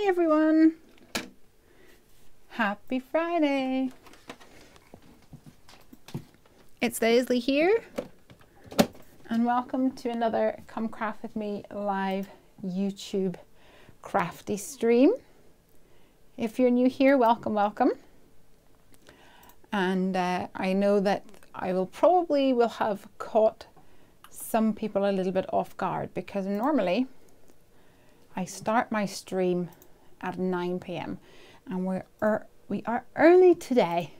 Hi everyone! Happy Friday! It's Lesley here, and welcome to another Come Craft With Me live YouTube crafty stream. If you're new here, welcome, welcome. And I know that I will have caught some people a little bit off guard, because normally I start my stream at 9 p.m. and we are early today,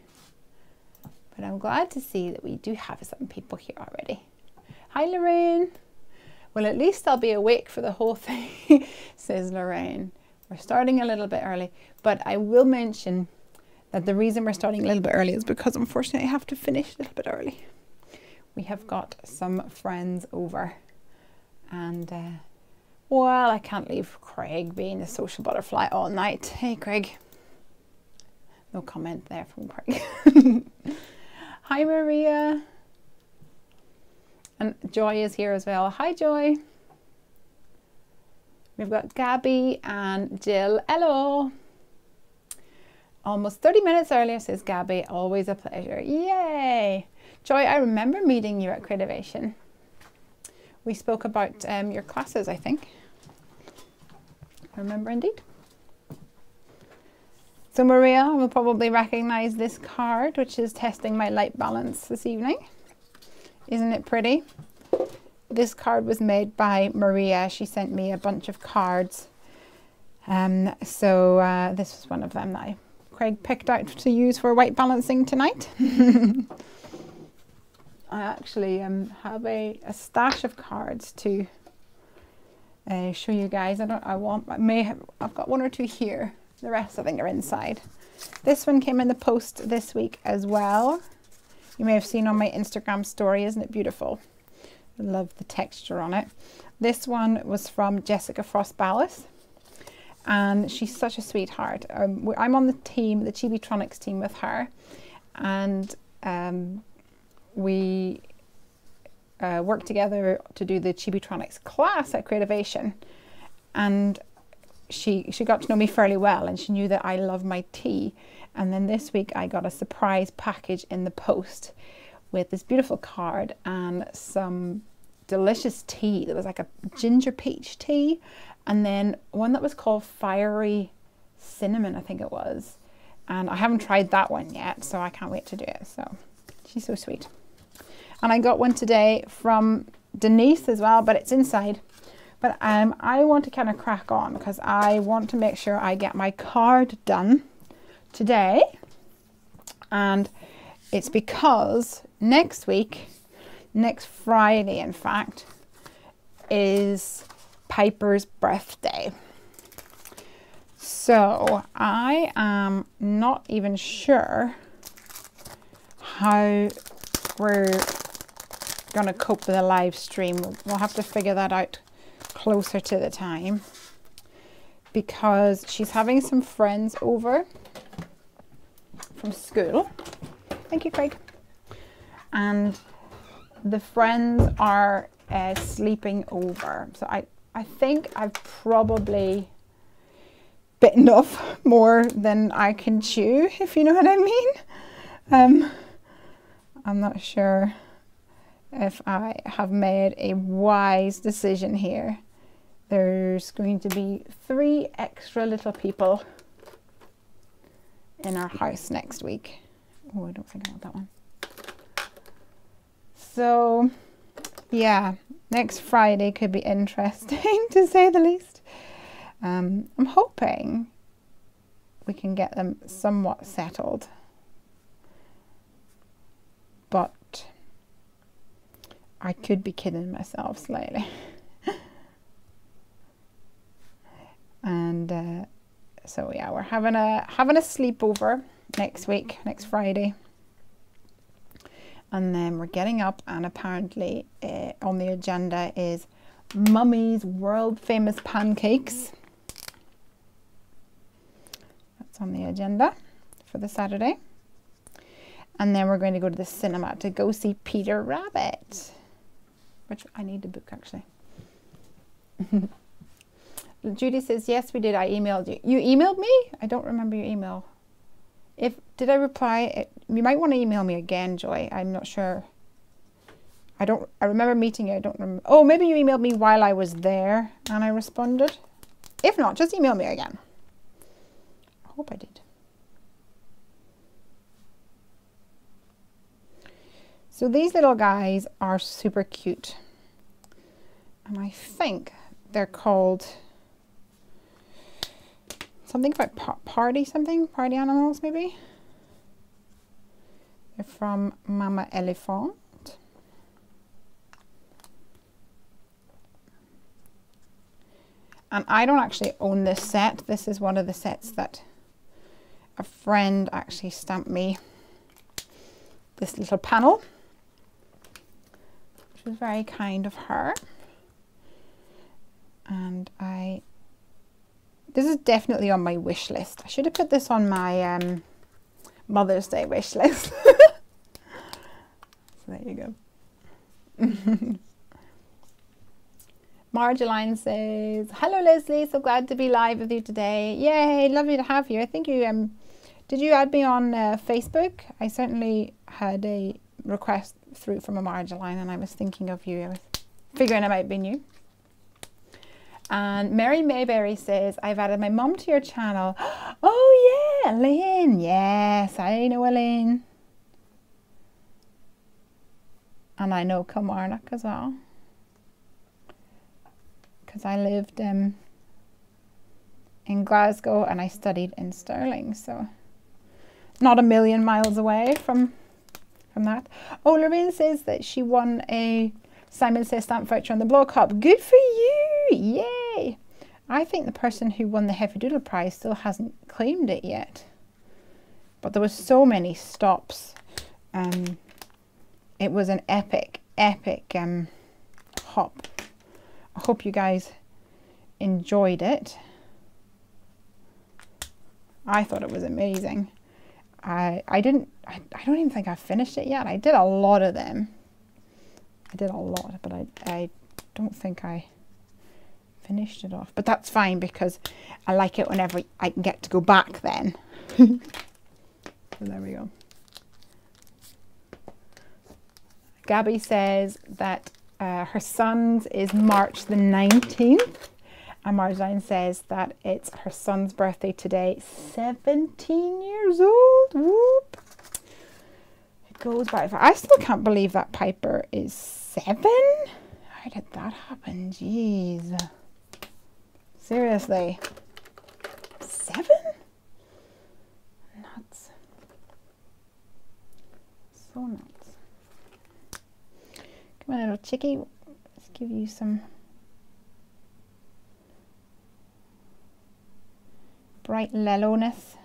but I'm glad to see that we do have some people here already. Hi Lorraine. Well, at least I'll be awake for the whole thing, says Lorraine. We're starting a little bit early, but I will mention that the reason we're starting a little bit early is because unfortunately I have to finish a little bit early. We have got some friends over, and well, I can't leave Craig being a social butterfly all night. Hey Craig. No comment there from Craig. Hi Maria. And Joy is here as well. Hi Joy. We've got Gabby and Jill. Hello. Almost 30 minutes earlier, says Gabby. Always a pleasure. Yay. Joy, I remember meeting you at Creativation. We spoke about your classes, I think. I remember indeed. So Maria will probably recognize this card, which is testing my light balance this evening. Isn't it pretty? This card was made by Maria. She sent me a bunch of cards. So this was one of them that Craig picked out to use for white balancing tonight. I actually have a stash of cards to show you guys. I've got one or two here. The rest I think are inside. This one came in the post this week as well. You may have seen on my Instagram story. Isn't it beautiful? I love the texture on it. This one was from Jessica Frost Ballas, and she's such a sweetheart. I'm on the team, the Chibitronics team with her, and we worked together to do the Chibitronics class at Creativation, and she got to know me fairly well, and she knew that I love my tea. And then this week I got a surprise package in the post with this beautiful card and some delicious tea that was like a ginger peach tea, and then one that was called Fiery Cinnamon, I think it was. And I haven't tried that one yet, so I can't wait to do it. So she's so sweet. And I got one today from Denise as well, but it's inside. But I want to kind of crack on because I want to make sure I get my card done today. And it's because next week, next Friday in fact, is Piper's birthday. So I am not even sure how we're going to cope with a live stream. We'll have to figure that out closer to the time, because she's having some friends over from school. Thank you, Craig. And the friends are sleeping over. So I think I've probably bitten off more than I can chew, if you know what I mean. I'm not sure if I have made a wise decision here. There's going to be 3 extra little people in our house next week. Oh, I don't think I want that one. So yeah, next Friday could be interesting to say the least. I'm hoping we can get them somewhat settled, but I could be kidding myself slightly. And so yeah, we're having a sleepover next week, next Friday, and then we're getting up, and apparently on the agenda is Mummy's world famous pancakes. That's on the agenda for the Saturday. And then we're going to go to the cinema to go see Peter Rabbit, which I need to book actually. Judy says, yes, we did. I emailed you. You emailed me? I don't remember your email. Did I reply? You might want to email me again, Joy. I'm not sure. I remember meeting you. I don't remember. Oh, maybe you emailed me while I was there and I responded. If not, just email me again. I hope I did. So these little guys are super cute. And I think they're called something about party animals maybe. They're from Mama Elephant. And I don't actually own this set. This is one of the sets that a friend actually stamped me. This little panel, which was very kind of her. And this is definitely on my wish list. I should have put this on my Mother's Day wish list. So there you go. Marjoline says, hello Lesley, so glad to be live with you today. Yay, lovely to have you. I think you, did you add me on Facebook? I certainly had a request through from a Marjoline and I was thinking of you. I was figuring it might be you. And Mary Mayberry says, I've added my mum to your channel. Oh yeah, Elaine. Yes, I know Elaine. And I know Kilmarnock as well. Because I lived in Glasgow and I studied in Stirling, so not a million miles away from that. Oh, Lorraine says that she won a Simon Says stamp voucher on the blog hub. Good for you! Yay! I think the person who won the Heffy Doodle prize still hasn't claimed it yet. But there was so many stops. It was an epic hop. I hope you guys enjoyed it. I thought it was amazing. I don't even think I finished it yet. I did a lot of them. I did a lot, but I don't think I finished it off. But that's fine because I like it whenever I can get to go back then. So there we go. Gabby says that her son's is March the 19th. And Marjane says that it's her son's birthday today. 17 years old. Whoop. It goes by. I still can't believe that Piper is 7. How did that happen? Jeez. Seriously. 7? Nuts. So nuts. Come on, little chickie. Let's give you some bright yellowness.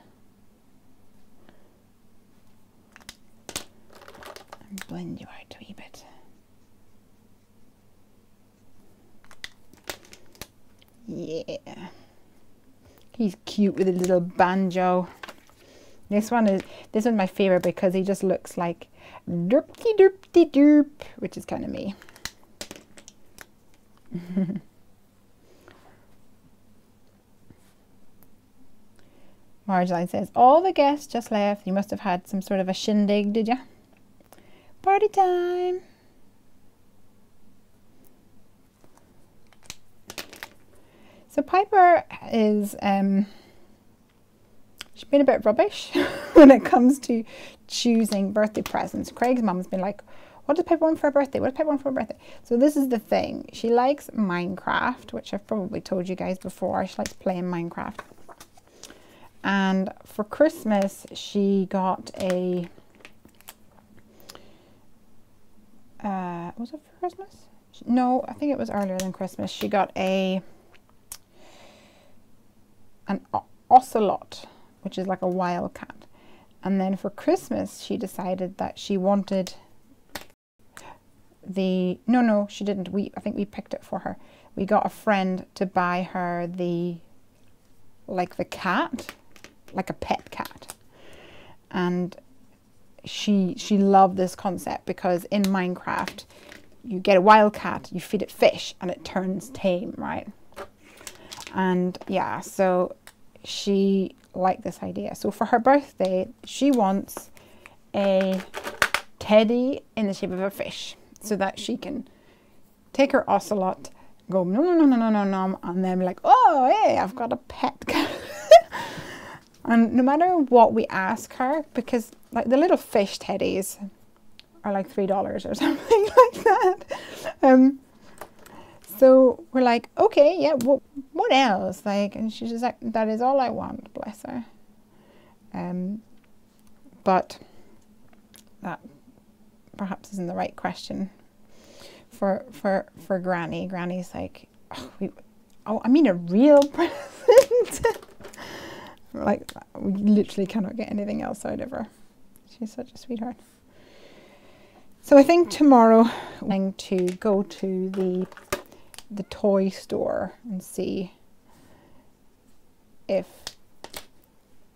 And blend you out a wee bit. Yeah. He's cute with a little banjo. This one's my favorite because he just looks like derpty derpty derp, which is kind of me. Marjorie says, all the guests just left. You must have had some sort of a shindig, did you? Party time. So Piper is, she's been a bit rubbish when it comes to choosing birthday presents. Craig's mum's been like, what does Piper want for her birthday? What does Piper want for her birthday? So this is the thing. She likes Minecraft, which I've probably told you guys before. She likes playing Minecraft. And for Christmas, she got a, was it for Christmas? No, I think it was earlier than Christmas. She got an ocelot, which is like a wildcat. And then for Christmas, she decided that she wanted the, no, she didn't. I think we picked it for her. We got a friend to buy her the, like the cat, like a pet cat. And she loved this concept because in Minecraft, you get a wild cat, you feed it fish and it turns tame, right? And yeah, so she liked this idea. So for her birthday, she wants a teddy in the shape of a fish so that she can take her ocelot, go no no no no no no no, and then be like, oh hey, I've got a pet. And no matter what we ask her, because like the little fish teddies are like $3 or something like that. So we're like, okay, yeah, well, what else? Like, and she's just like, that is all I want, bless her. But that perhaps isn't the right question for Granny. Granny's like, oh, I mean a real present. Like, we literally cannot get anything else out of her. She's such a sweetheart. So I think tomorrow I'm going to go to the toy store and see if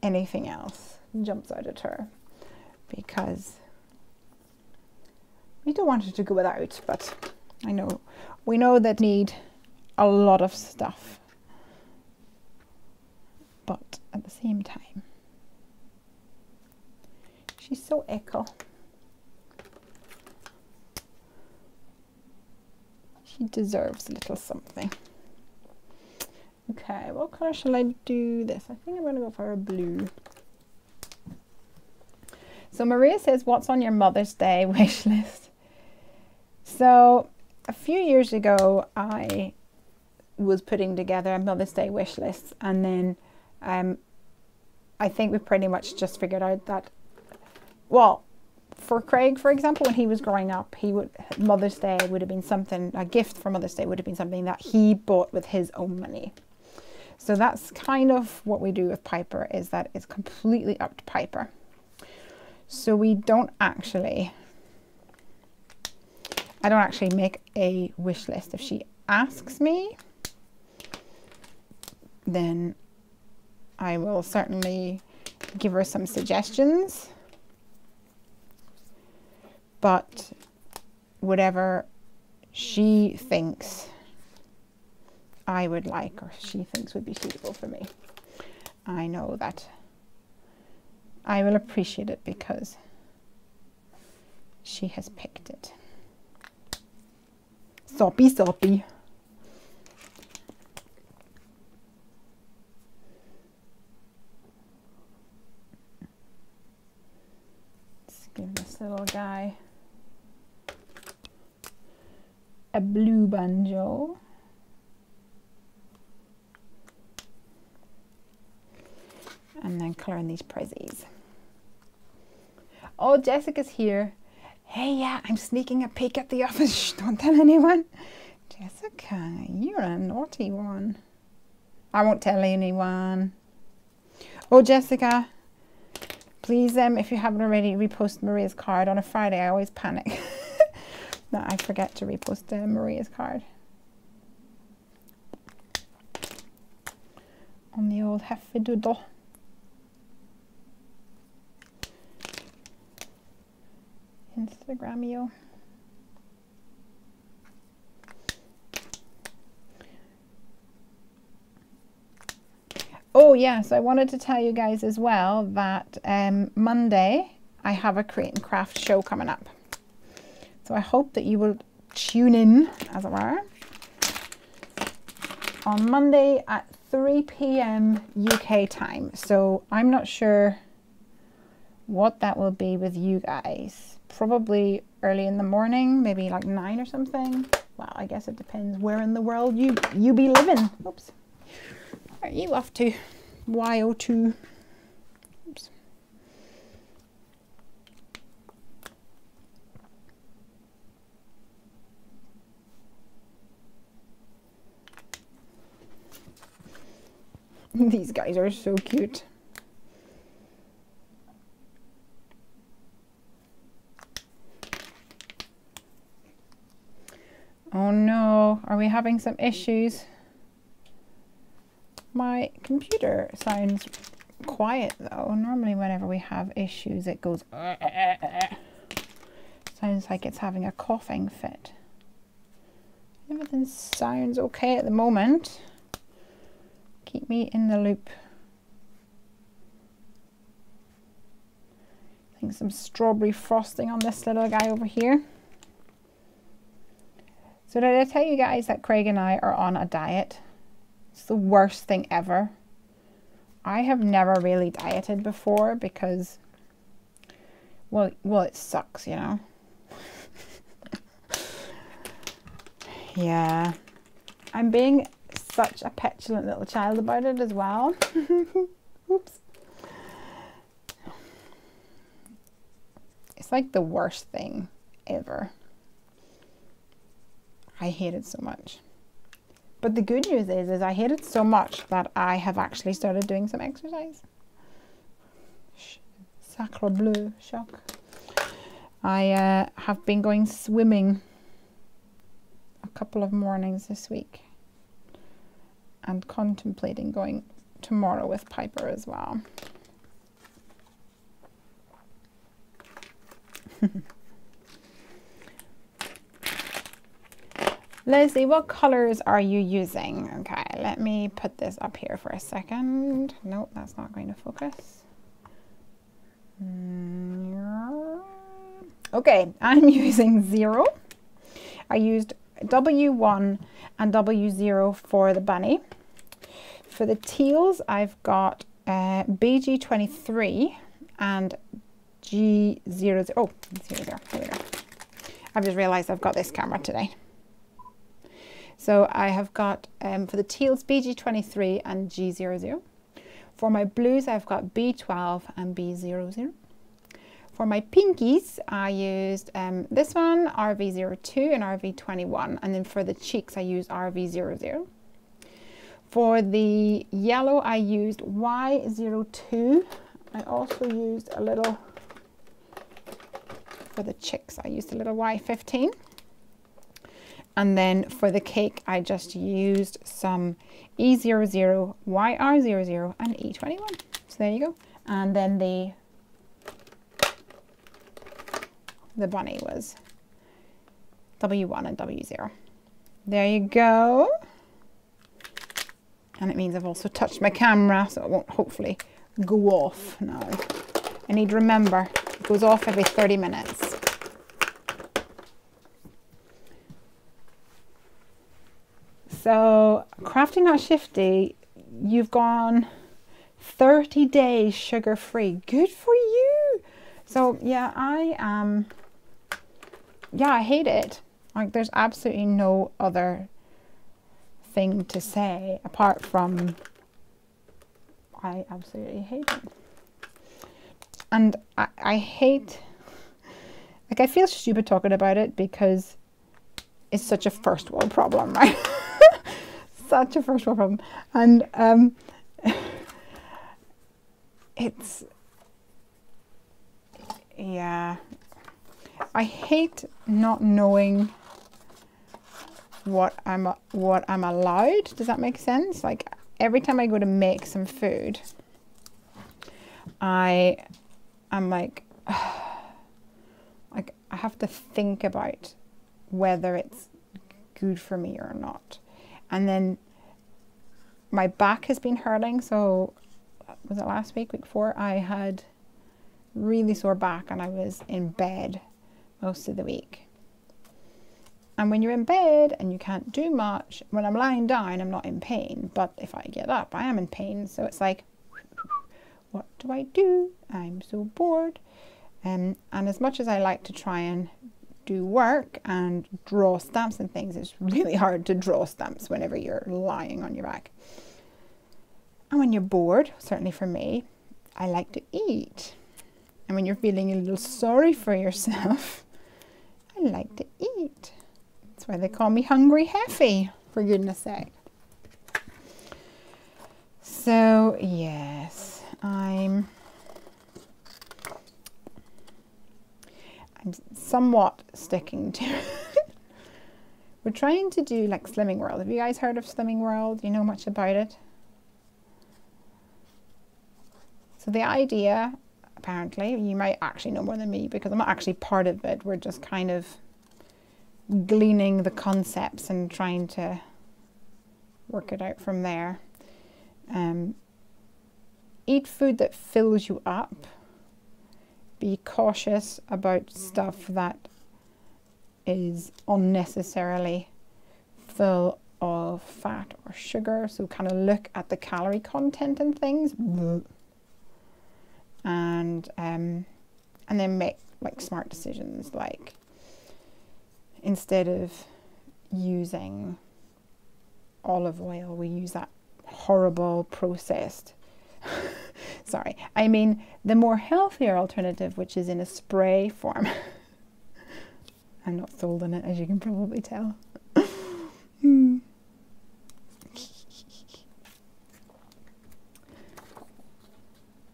anything else jumps out at her, because we don't want her to go without, but we know that need a lot of stuff, but at the same time she's so ickle. She deserves a little something. Okay, what color shall I do this? I think I'm going to go for a blue. So Maria says, what's on your Mother's Day wish list? So a few years ago, I was putting together a Mother's Day wish list, and then I think we pretty much just figured out that, well, for Craig, for example, when he was growing up, Mother's Day would have been something, a gift for Mother's Day would have been something that he bought with his own money. So that's kind of what we do with Piper, is that it's completely up to Piper. So I don't actually make a wish list. If she asks me, then I will certainly give her some suggestions. But whatever she thinks I would like, or she thinks would be suitable for me, I know that I will appreciate it because she has picked it. Soppy, soppy. Let's give this little guy a blue banjo. And then colour in these prezzies. Oh, Jessica's here. Hey, yeah, I'm sneaking a peek at the office. Shh, don't tell anyone. Jessica, you're a naughty one. I won't tell anyone. Oh, Jessica, please, if you haven't already, repost Maria's card. On a Friday, I always panic that I forget to repost Maria's card on the old Heffy doodle. Instagramio. Oh yes, I wanted to tell you guys as well that Monday I have a Create and Craft show coming up. So I hope that you will tune in, as it were, on Monday at 3 p.m. UK time. So I'm not sure what that will be with you guys. Probably early in the morning, maybe like 9 or something. Well, I guess it depends where in the world you be living. Oops. Where are you off to? YO2. Oops. These guys are so cute. Oh no, are we having some issues? My computer sounds quiet though. Normally whenever we have issues it goes sounds like it's having a coughing fit. Everything sounds okay at the moment. Keep me in the loop. I think some strawberry frosting on this little guy over here. So did I tell you guys that Craig and I are on a diet? It's the worst thing ever. I have never really dieted before because, well, it sucks, you know. Yeah. I'm being such a petulant little child about it as well. Oops. It's like the worst thing ever. I hate it so much. But the good news is I hate it so much that I have actually started doing some exercise. Sacre bleu, shock. I have been going swimming a couple of mornings this week and contemplating going tomorrow with Piper as well. Lesley, what colors are you using? Okay, let me put this up here for a second. Nope, that's not going to focus. Okay, I'm using 0. I used W1 and W0 for the bunny. For the teals, I've got BG23 and G00. Oh, 00. Here we go. I've just realized I've got this camera today. So I have got, for the teals, BG23 and G00. For my blues, I've got B12 and B00. For my pinkies, I used this one, RV02 and RV21. And then for the cheeks, I used RV00. For the yellow, I used Y02. I also used a little, for the chicks, I used a little Y15. And then for the cake, I just used some E00, YR00, and E21. So there you go. And then the bunny was W1 and W0. There you go. And it means I've also touched my camera, so it won't hopefully go off now. I need to remember, it goes off every 30 minutes. So, Crafty Not Shifty, you've gone 30 days sugar-free. Good for you. So, yeah, I hate it. Like, there's absolutely no other thing to say apart from I absolutely hate it. And I hate, like, I feel stupid talking about it because it's such a first world problem, right? Such a first world problem. And it's, yeah, I hate not knowing what I'm allowed. Does that make sense? Like, every time I go to make some food, I'm like I have to think about whether it's good for me or not. And then my back has been hurting. So was it last week, week 4? I had really sore back and I was in bed most of the week. And when you're in bed and you can't do much, when I'm lying down, I'm not in pain. But if I get up, I am in pain. So it's like, what do I do? I'm so bored. And as much as I like to try and do work and draw stamps and things, it's really hard to draw stamps whenever you're lying on your back. And when you're bored, certainly for me, I like to eat. And when you're feeling a little sorry for yourself, I like to eat. That's why they call me Hungry Heffy, for goodness sake. So yes, I'm somewhat sticking to it. We're trying to do like Slimming World. Have you guys heard of Slimming World? Do you know much about it? So the idea, apparently, you might actually know more than me because I'm not actually part of it. We're just kind of gleaning the concepts and trying to work it out from there. Eat food that fills you up. Be cautious about stuff that is unnecessarily full of fat or sugar. So kind of look at the calorie content and things. And then make like smart decisions, like instead of using olive oil, we use that horrible processed sorry, I mean the more healthier alternative, which is in a spray form. I'm not sold on it, as you can probably tell.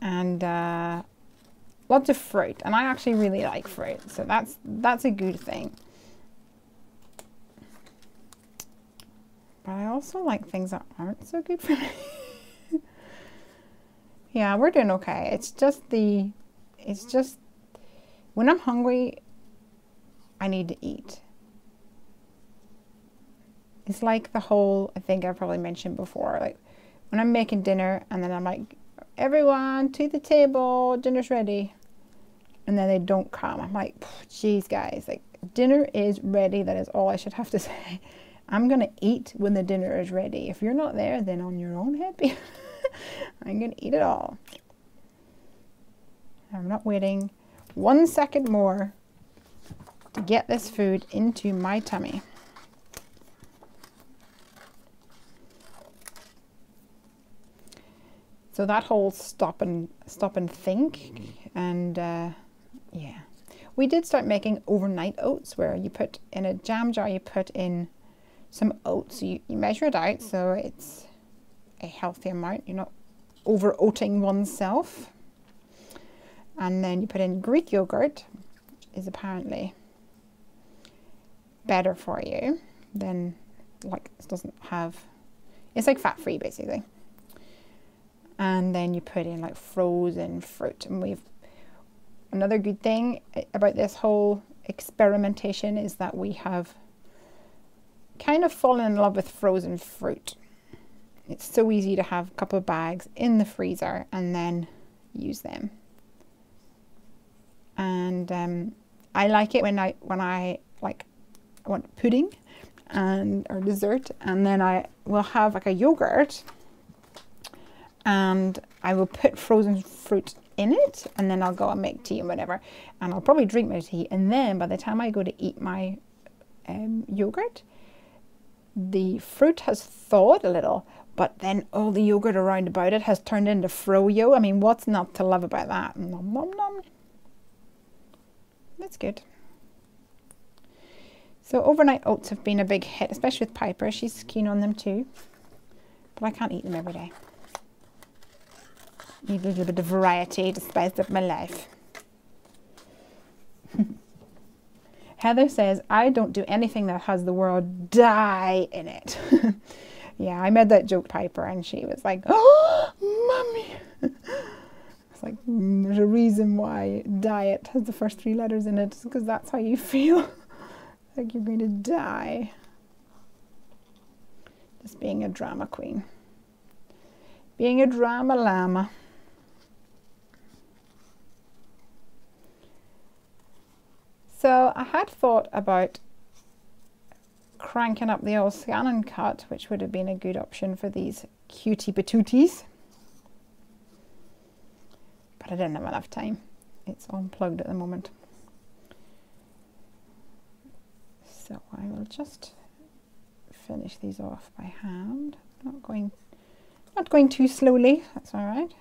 And lots of fruit, and I actually really like fruit, so that's a good thing. But I also like things that aren't so good for me. Yeah, we're doing okay. It's just when I'm hungry, I need to eat. It's like the whole, I think I've probably mentioned before, like when I'm making dinner and then I'm like, everyone to the table, dinner's ready. And then they don't come. I'm like, geez, guys, like dinner is ready. That is all I should have to say. I'm going to eat when the dinner is ready. If you're not there, then on your own head. I'm going to eat it all. I'm not waiting 1 second more to get this food into my tummy. So that whole stop and think, and yeah, we did start making overnight oats, where you put in a jam jar, you put in some oats, you measure it out so it's a healthy amount, you're not over oating oneself, and then you put in Greek yogurt, which is apparently better for you than, like, it doesn't have, it's like fat free basically. And then you put in like frozen fruit. And we've, another good thing about this whole experimentation is that we have kind of fallen in love with frozen fruit. It's so easy to have a couple of bags in the freezer and then use them. And I like it when I want pudding and or dessert, and then I will have like a yogurt, and I will put frozen fruit in it, and then I'll go and make tea and whatever, and I'll probably drink my tea, and then by the time I go to eat my yogurt, the fruit has thawed a little, but then all the yogurt around about it has turned into froyo. I mean, what's not to love about that? Nom nom nom. That's good. So overnight oats have been a big hit, especially with Piper. She's keen on them too, but I can't eat them every day. Need a little bit of variety to spice up my life. Heather says, I don't do anything that has the word die in it. Yeah, I made that joke, Piper, and she was like, oh, Mommy. It's like, there's a reason why diet has the first 3 letters in it, because that's how you feel. Like you're going to die. Just being a drama queen. Being a drama llama. So I had thought about cranking up the old scan and cut, which would have been a good option for these cutie patooties. But I didn't have enough time. It's unplugged at the moment. So I will just finish these off by hand. Not going too slowly, that's all right.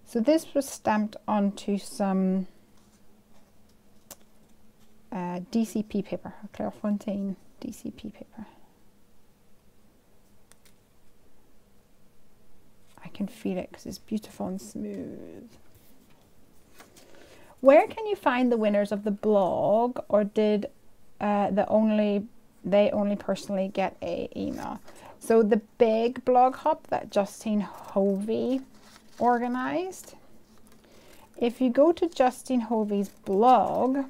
So this was stamped onto some DCP paper, Clairefontaine DCP paper. I can feel it because it's beautiful and smooth. Where can you find the winners of the blog, or did they only personally get an email? So the big blog hop that Justine Hovey organized, if you go to Justine Hovey's blog,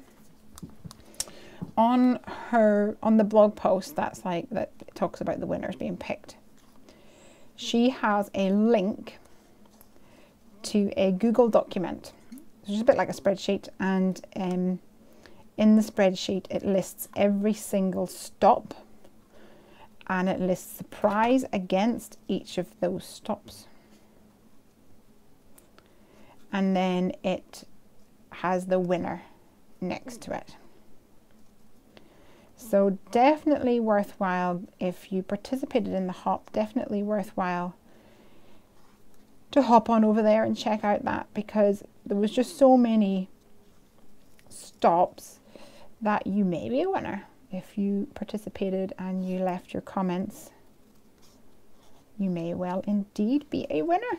on the blog post that talks about the winners being picked, she has a link to a Google document, which is a bit like a spreadsheet, and in the spreadsheet it lists every single stop, and it lists the prize against each of those stops, and then it has the winner next to it. So definitely worthwhile if you participated in the hop, definitely worthwhile to hop on over there and check out that, because there was just so many stops that you may be a winner. If you participated and you left your comments, you may well indeed be a winner.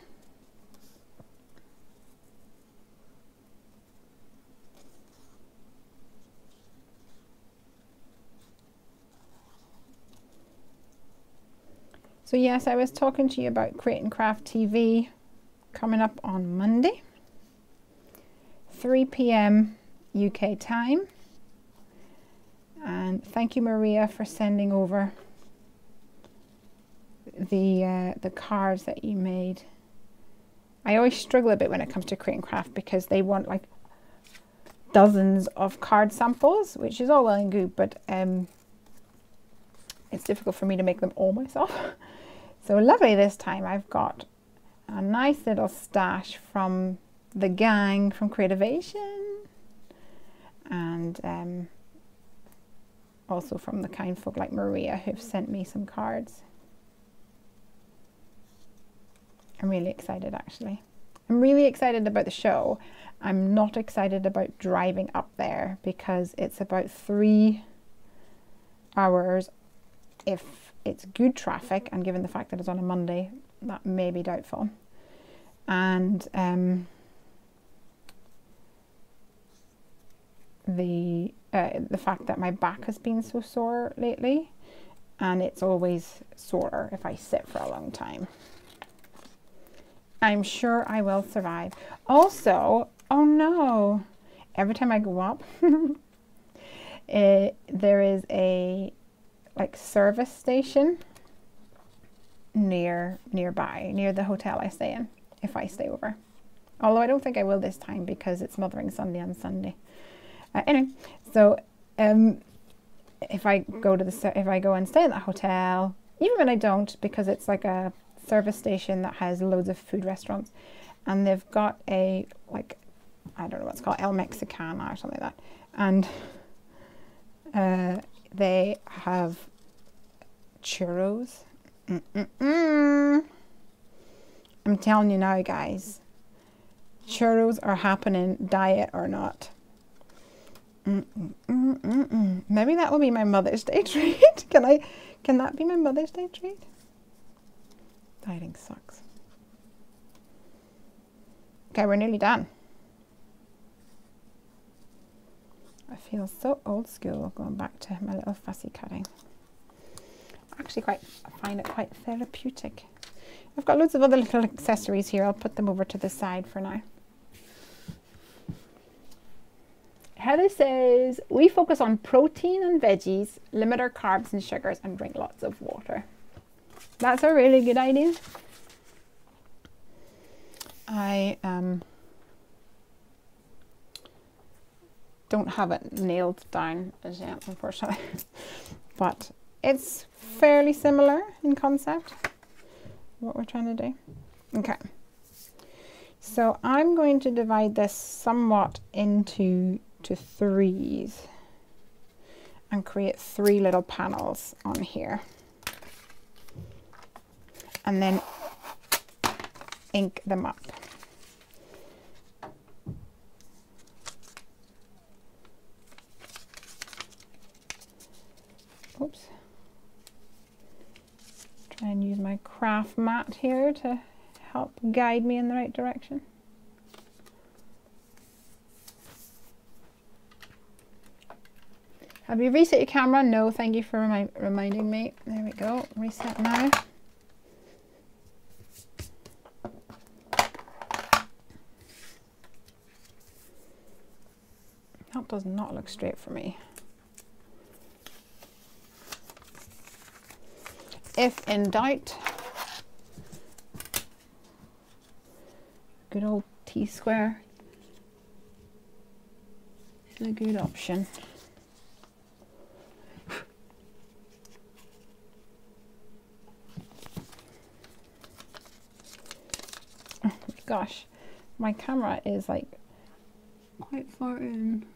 So yes, I was talking to you about Create and Craft TV coming up on Monday, 3 p.m. UK time. And thank you, Maria, for sending over the cards that you made. I always struggle a bit when it comes to Create and Craft, because they want like dozens of card samples, which is all well and good, but it's difficult for me to make them all myself. So lovely this time. I've got a nice little stash from the gang from Creativation, and also from the kind folk like Maria who've sent me some cards. I'm really excited, actually. I'm really excited about the show. I'm not excited about driving up there, because it's about 3 hours if it's good traffic, and given the fact that it's on a Monday, that may be doubtful. And the fact that my back has been so sore lately, and it's always sore if I sit for a long time. I'm sure I will survive. Also, oh no, every time I go up, there is a service station nearby, near the hotel I stay in, if I stay over. Although I don't think I will this time, because it's Mothering Sunday on Sunday. Anyway, so if I go and stay in that hotel, even when I don't, because it's like a service station that has loads of food restaurants, and they've got a I don't know what's called, El Mexicana or something like that, and they have churros. I'm telling you now, guys, churros are happening, diet or not. Maybe that will be my Mother's Day treat. Can that be my Mother's Day treat? Dieting sucks. Okay, we're nearly done. I feel so old school going back to my little fussy cutting. Actually, I find it quite therapeutic. I've got loads of other little accessories here. I'll put them over to the side for now. Heather says, we focus on protein and veggies, limit our carbs and sugars, and drink lots of water. That's a really good idea. I don't have it nailed down as yet, unfortunately, but it's fairly similar in concept, what we're trying to do. Okay, so I'm going to divide this somewhat into threes and create 3 little panels on here, and then ink them up. Oops. Try and use my craft mat here to help guide me in the right direction. Have you reset your camera? No, thank you for reminding me. There we go, reset now. That does not look straight for me. if in doubt, good old T-square is a good option. Oh my gosh, my camera is like quite far in.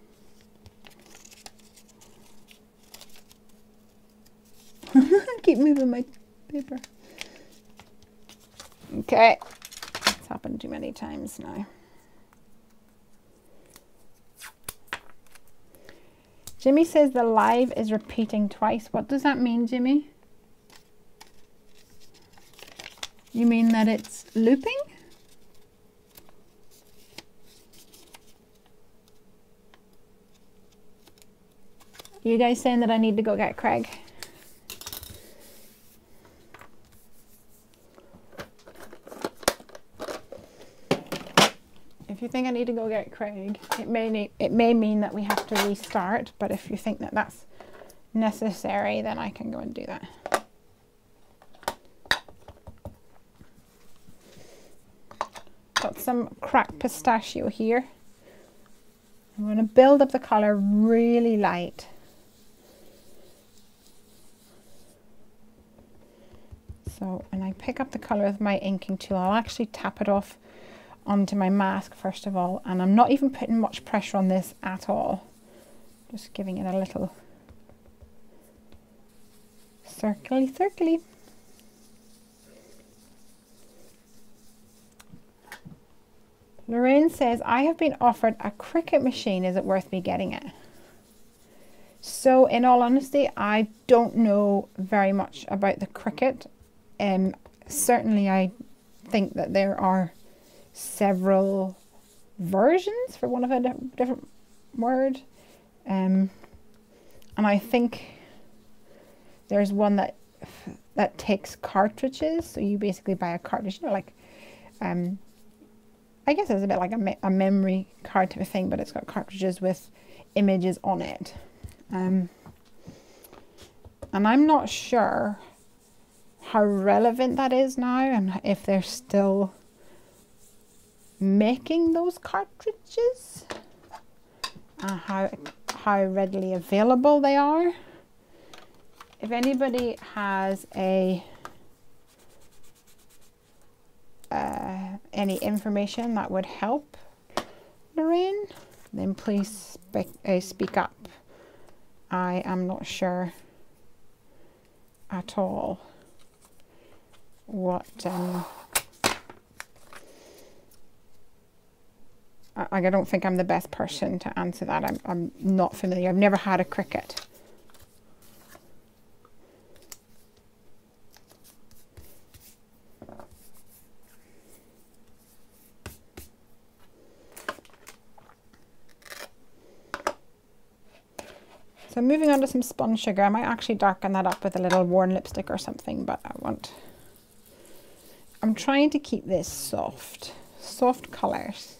Keep moving my paper. Okay, it's happened too many times now. Jimmy says the live is repeating twice. What does that mean, Jimmy? You mean that it's looping? You guys saying that I need to go get Craig? If you think I need to go get Craig, it may mean that we have to restart, but if you think that that's necessary, then I can go and do that. Got some cracked pistachio here. I'm going to build up the colour really light. So, and I pick up the colour with my inking tool. I'll actually tap it off onto my mask first of all, and I'm not even putting much pressure on this at all, just giving it a little circly. Lorraine says, I have been offered a Cricut machine, is it worth me getting it? So in all honesty, I don't know very much about the Cricut. Certainly I think that there are several versions, for want of a different word, and I think there's one that takes cartridges, so you basically buy a cartridge, you know, like I guess it's a bit like a memory card type of thing, but it's got cartridges with images on it, and I'm not sure how relevant that is now, and if they're still making those cartridges, how readily available they are. If anybody has any information that would help Lorraine, then please speak up. I am not sure at all what I don't think I'm the best person to answer that. I'm not familiar. I've never had a Cricut. So moving on to some spun sugar. I might actually darken that up with a little worn lipstick or something, but I'm trying to keep this soft colours.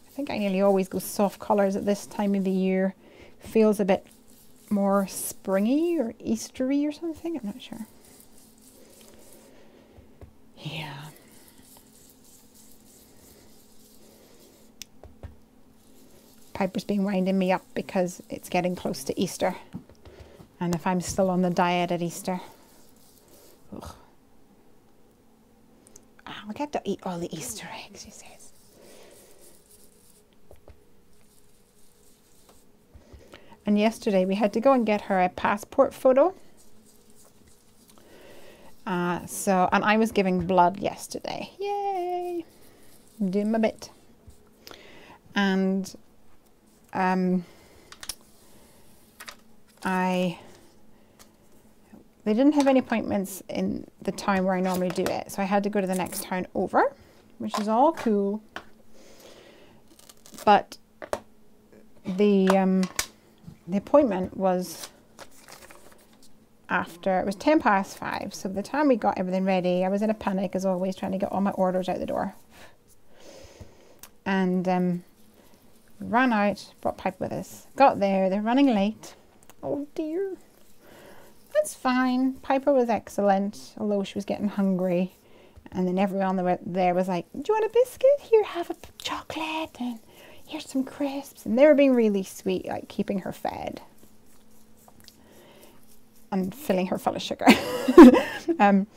I think I nearly always go soft colours at this time of the year. Feels a bit more springy or Eastery or something. I'm not sure. Yeah. Piper's been winding me up because it's getting close to Easter. And if I'm still on the diet at Easter, ugh. I'll get to eat all the Easter eggs, she says. And yesterday we had to go and get her a passport photo. And I was giving blood yesterday. Yay! I'm doing my bit. And they didn't have any appointments in the town where I normally do it, so I had to go to the next town over, which is all cool. But the appointment was after, it was 5:10, so by the time we got everything ready, I was in a panic as always, trying to get all my orders out the door. And ran out, brought Pipe with us. Got there, they're running late. Oh dear. That's fine. Piper was excellent, although she was getting hungry. And then everyone there was like, do you want a biscuit? Here, have a chocolate, and here's some crisps. And they were being really sweet, like keeping her fed and filling her full of sugar. And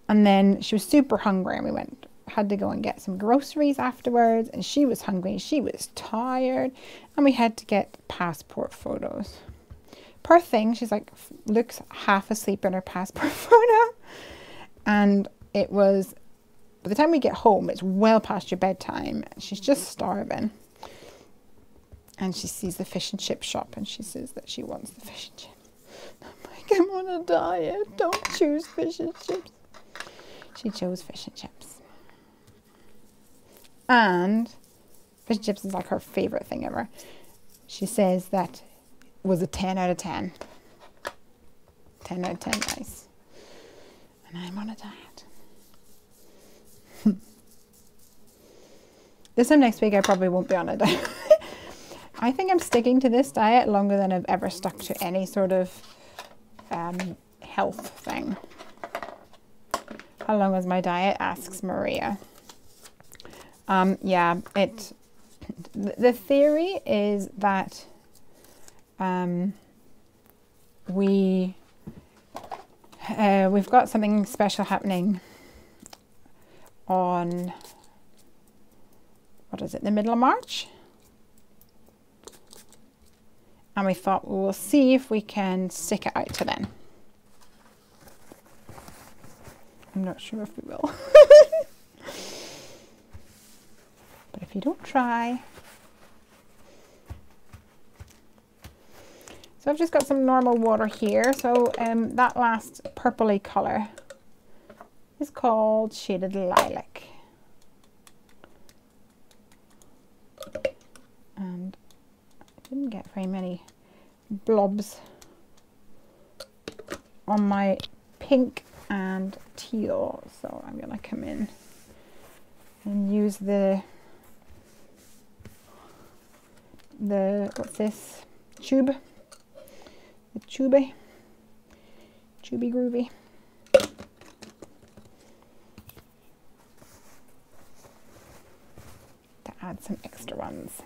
then she was super hungry, and we had to go and get some groceries afterwards. And she was hungry, she was tired, and we had to get passport photos. Poor thing, she's like, looks half asleep in her passport photo. And it was, by the time we get home, it's well past your bedtime. She's just starving. And she sees the fish and chip shop, and she says that she wants the fish and chips. I'm like, I'm on a diet. Don't choose fish and chips. She chose fish and chips. And fish and chips is like her favorite thing ever. She says that it was a 10 out of 10. 10 out of 10, nice. And I'm on a diet. This time next week I probably won't be on a diet. I think I'm sticking to this diet longer than I've ever stuck to any sort of health thing. How long is my diet? Asks Maria. Yeah, the theory is that we've got something special happening on, what is it, the middle of March? And we thought we'll see if we can stick it out to then. I'm not sure if we will. But if you don't try. So I've just got some normal water here. So that last purpley colour is called Shaded Lilac. And I didn't get very many blobs on my pink and teal. So I'm going to come in and use the what's this? Tube. The Chubby Groovy. To add some extra ones.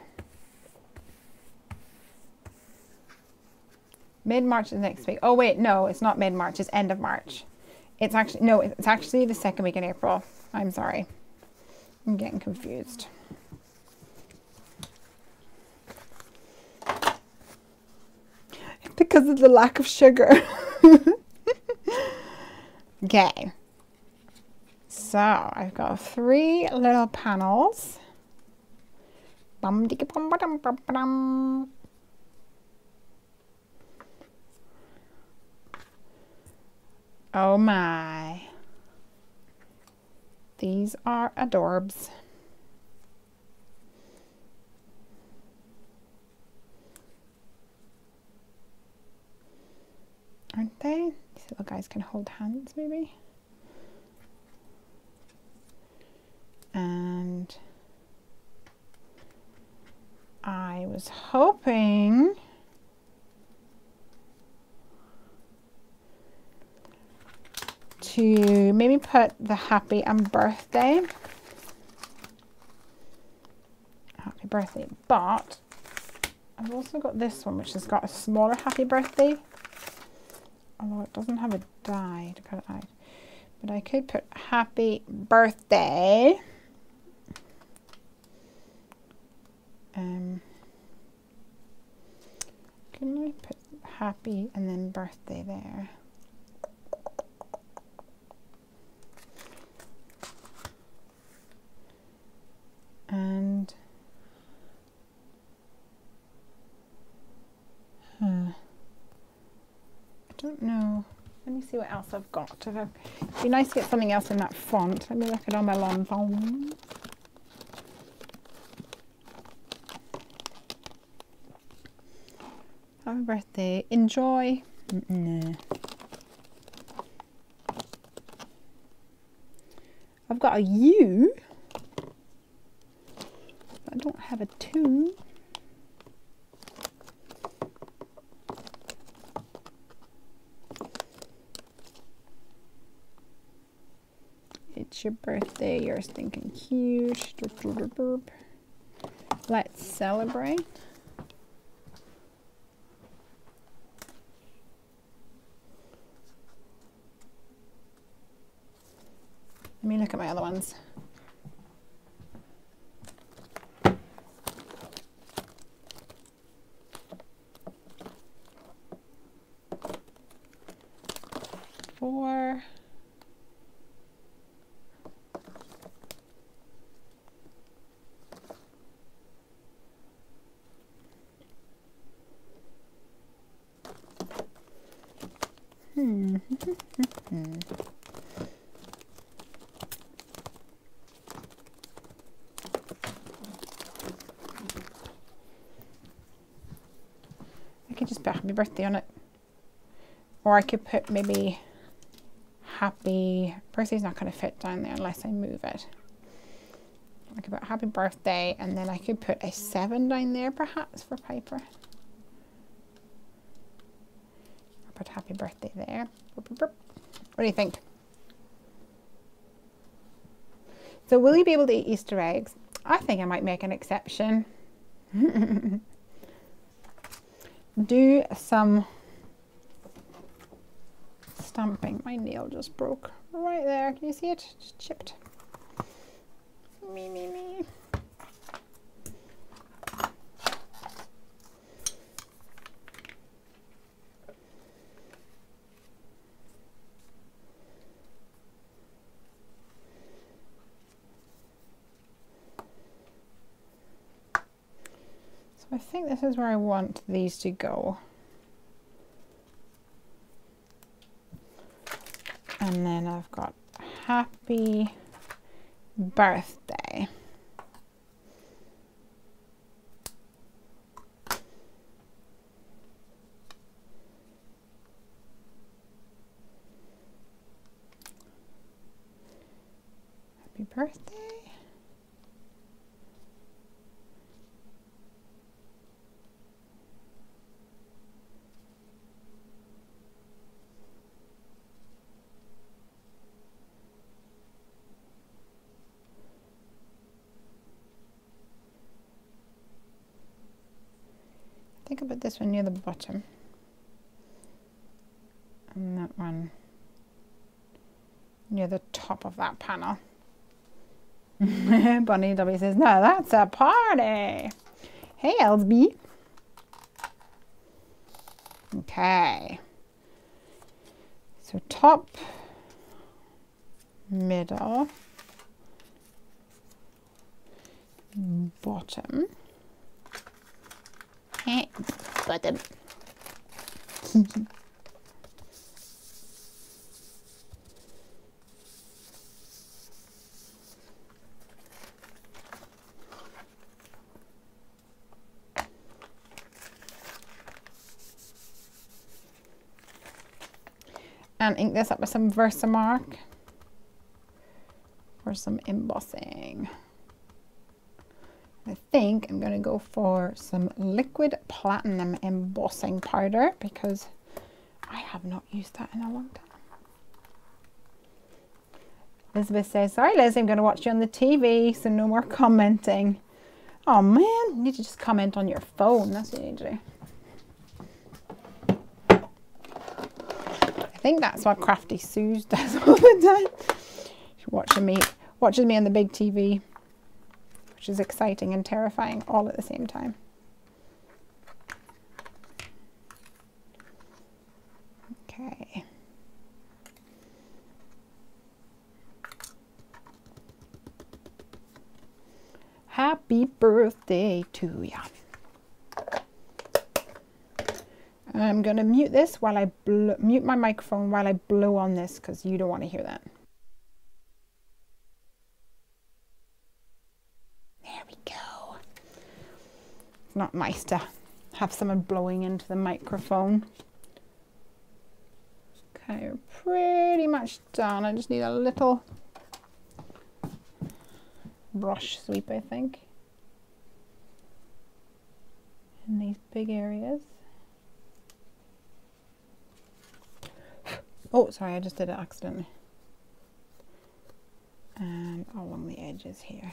Mid-March is next week. Oh wait, no, it's not mid-March, it's end of March. It's actually, no, it's actually the second week in April. I'm sorry. I'm getting confused. Because of the lack of sugar. Okay. So I've got 3 little panels. Bum digga bum ba dum bum ba dum. Oh my. These are adorbs. Aren't they? These little guys can hold hands maybe. And I was hoping to maybe put the happy and birthday. Happy birthday. But I've also got this one, which has got a smaller happy birthday. Although it doesn't have a die to cut it out. But I could put happy birthday. Can I put happy and then birthday there? And I don't know. Let me see what else I've got. It'd be nice to get something else in that font. Let me look at all my long phone. Happy birthday. Enjoy. No. I've got a U. I don't have a 2. It's your birthday, you're stinking huge. Let's celebrate. Let me look at my other ones. Four. I could just put happy birthday on it. Or I could put maybe happy birthday's not going to fit down there unless I move it. I could put happy birthday and then I could put a 7 down there perhaps for Piper. I'll put happy birthday there. What do you think? So will you be able to eat Easter eggs? I think I might make an exception. Do some stamping. My nail just broke right there. Can you see it? Just chipped. Me. So I think this is where I want these to go. And then I've got happy birthday. Happy birthday. Think about this one near the bottom. And that one near the top of that panel. Bunny W says, no, that's a party. Hey, Elsby. Okay. So top, middle, bottom. Bottom. And ink this up with some Versamark for some embossing. I think I'm going to go for some liquid platinum embossing powder because I have not used that in a long time. Elizabeth says, sorry Leslie, I'm going to watch you on the TV, so no more commenting. Oh man, you need to just comment on your phone. That's what you need to do. I think that's what Crafty Suze does all the time. She's watching me on the big TV. Which is exciting and terrifying all at the same time. Okay. Happy birthday to ya. I'm going to mute this while I mute my microphone while I blow on this because you don't want to hear that. Not nice to have someone blowing into the microphone. Okay, we're pretty much done. I just need a little brush sweep, I think, in these big areas. Oh, sorry, I just did it accidentally. along the edges here.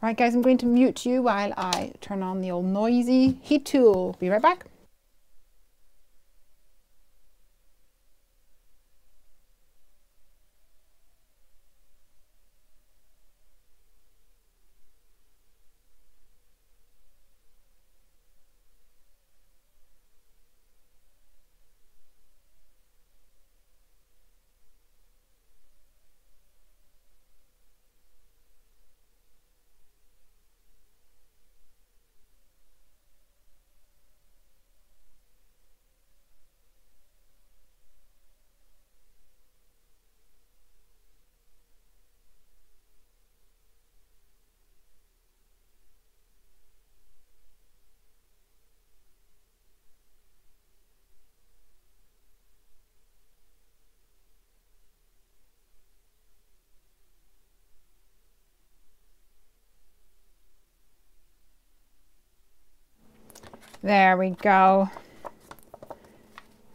Right guys, I'm going to mute you while I turn on the old noisy heat tool. Be right back. There we go.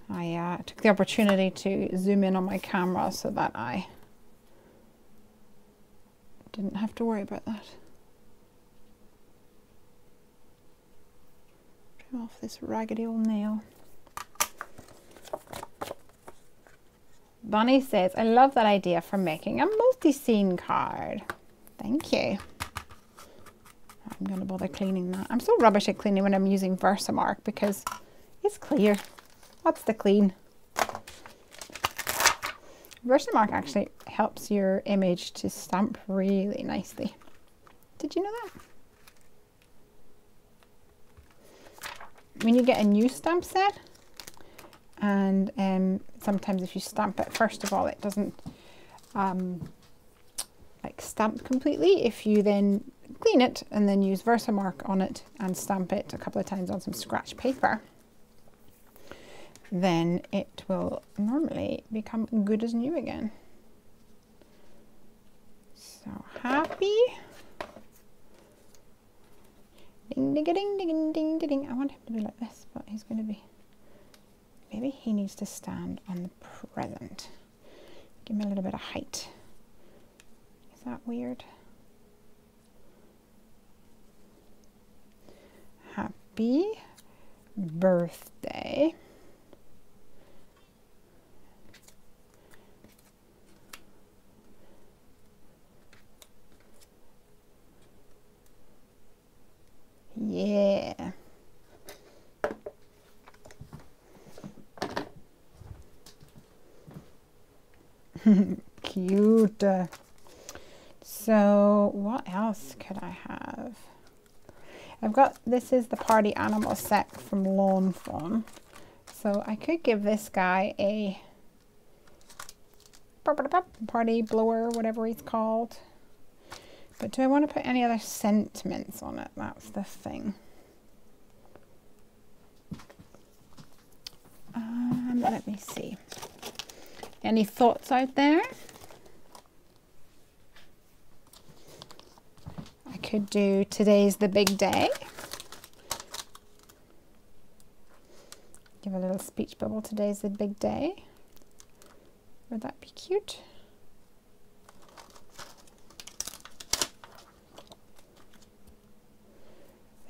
I took the opportunity to zoom in on my camera so that I didn't have to worry about that. Trim off this raggedy old nail. Bonnie says, I love that idea for making a multi-scene card. Thank you. I'm going to bother cleaning that. I'm so rubbish at cleaning when I'm using Versamark because it's clear. What's the clean? Versamark actually helps your image to stamp really nicely. Did you know that? When you get a new stamp set, and sometimes if you stamp it, first of all, it doesn't like stamp completely. If you then clean it and then use Versamark on it and stamp it a couple of times on some scratch paper, then it will normally become good as new again. So happy. Ding ding ding ding ding ding ding. I want him to be like this, but he's going to be, maybe he needs to stand on the present. Give me a little bit of height. Is that weird? Happy birthday. Yeah. Cute. So what else could I have? I've got, this is the party animal set from Lawn Fawn. So I could give this guy a party blower, whatever he's called. But do I want to put any other sentiments on it? That's the thing. Let me see. Any thoughts out there? I could do today's the big day. Give a little speech bubble, today's the big day. Would that be cute?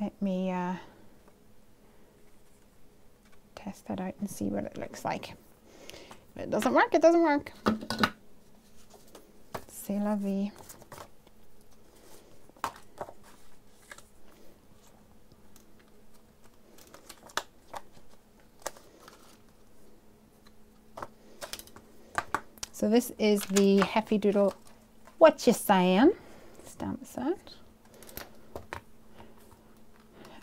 Let me test that out and see what it looks like. If it doesn't work, it doesn't work. C'est la vie. So this is the Heffy Doodle What You Sayin' stamp set.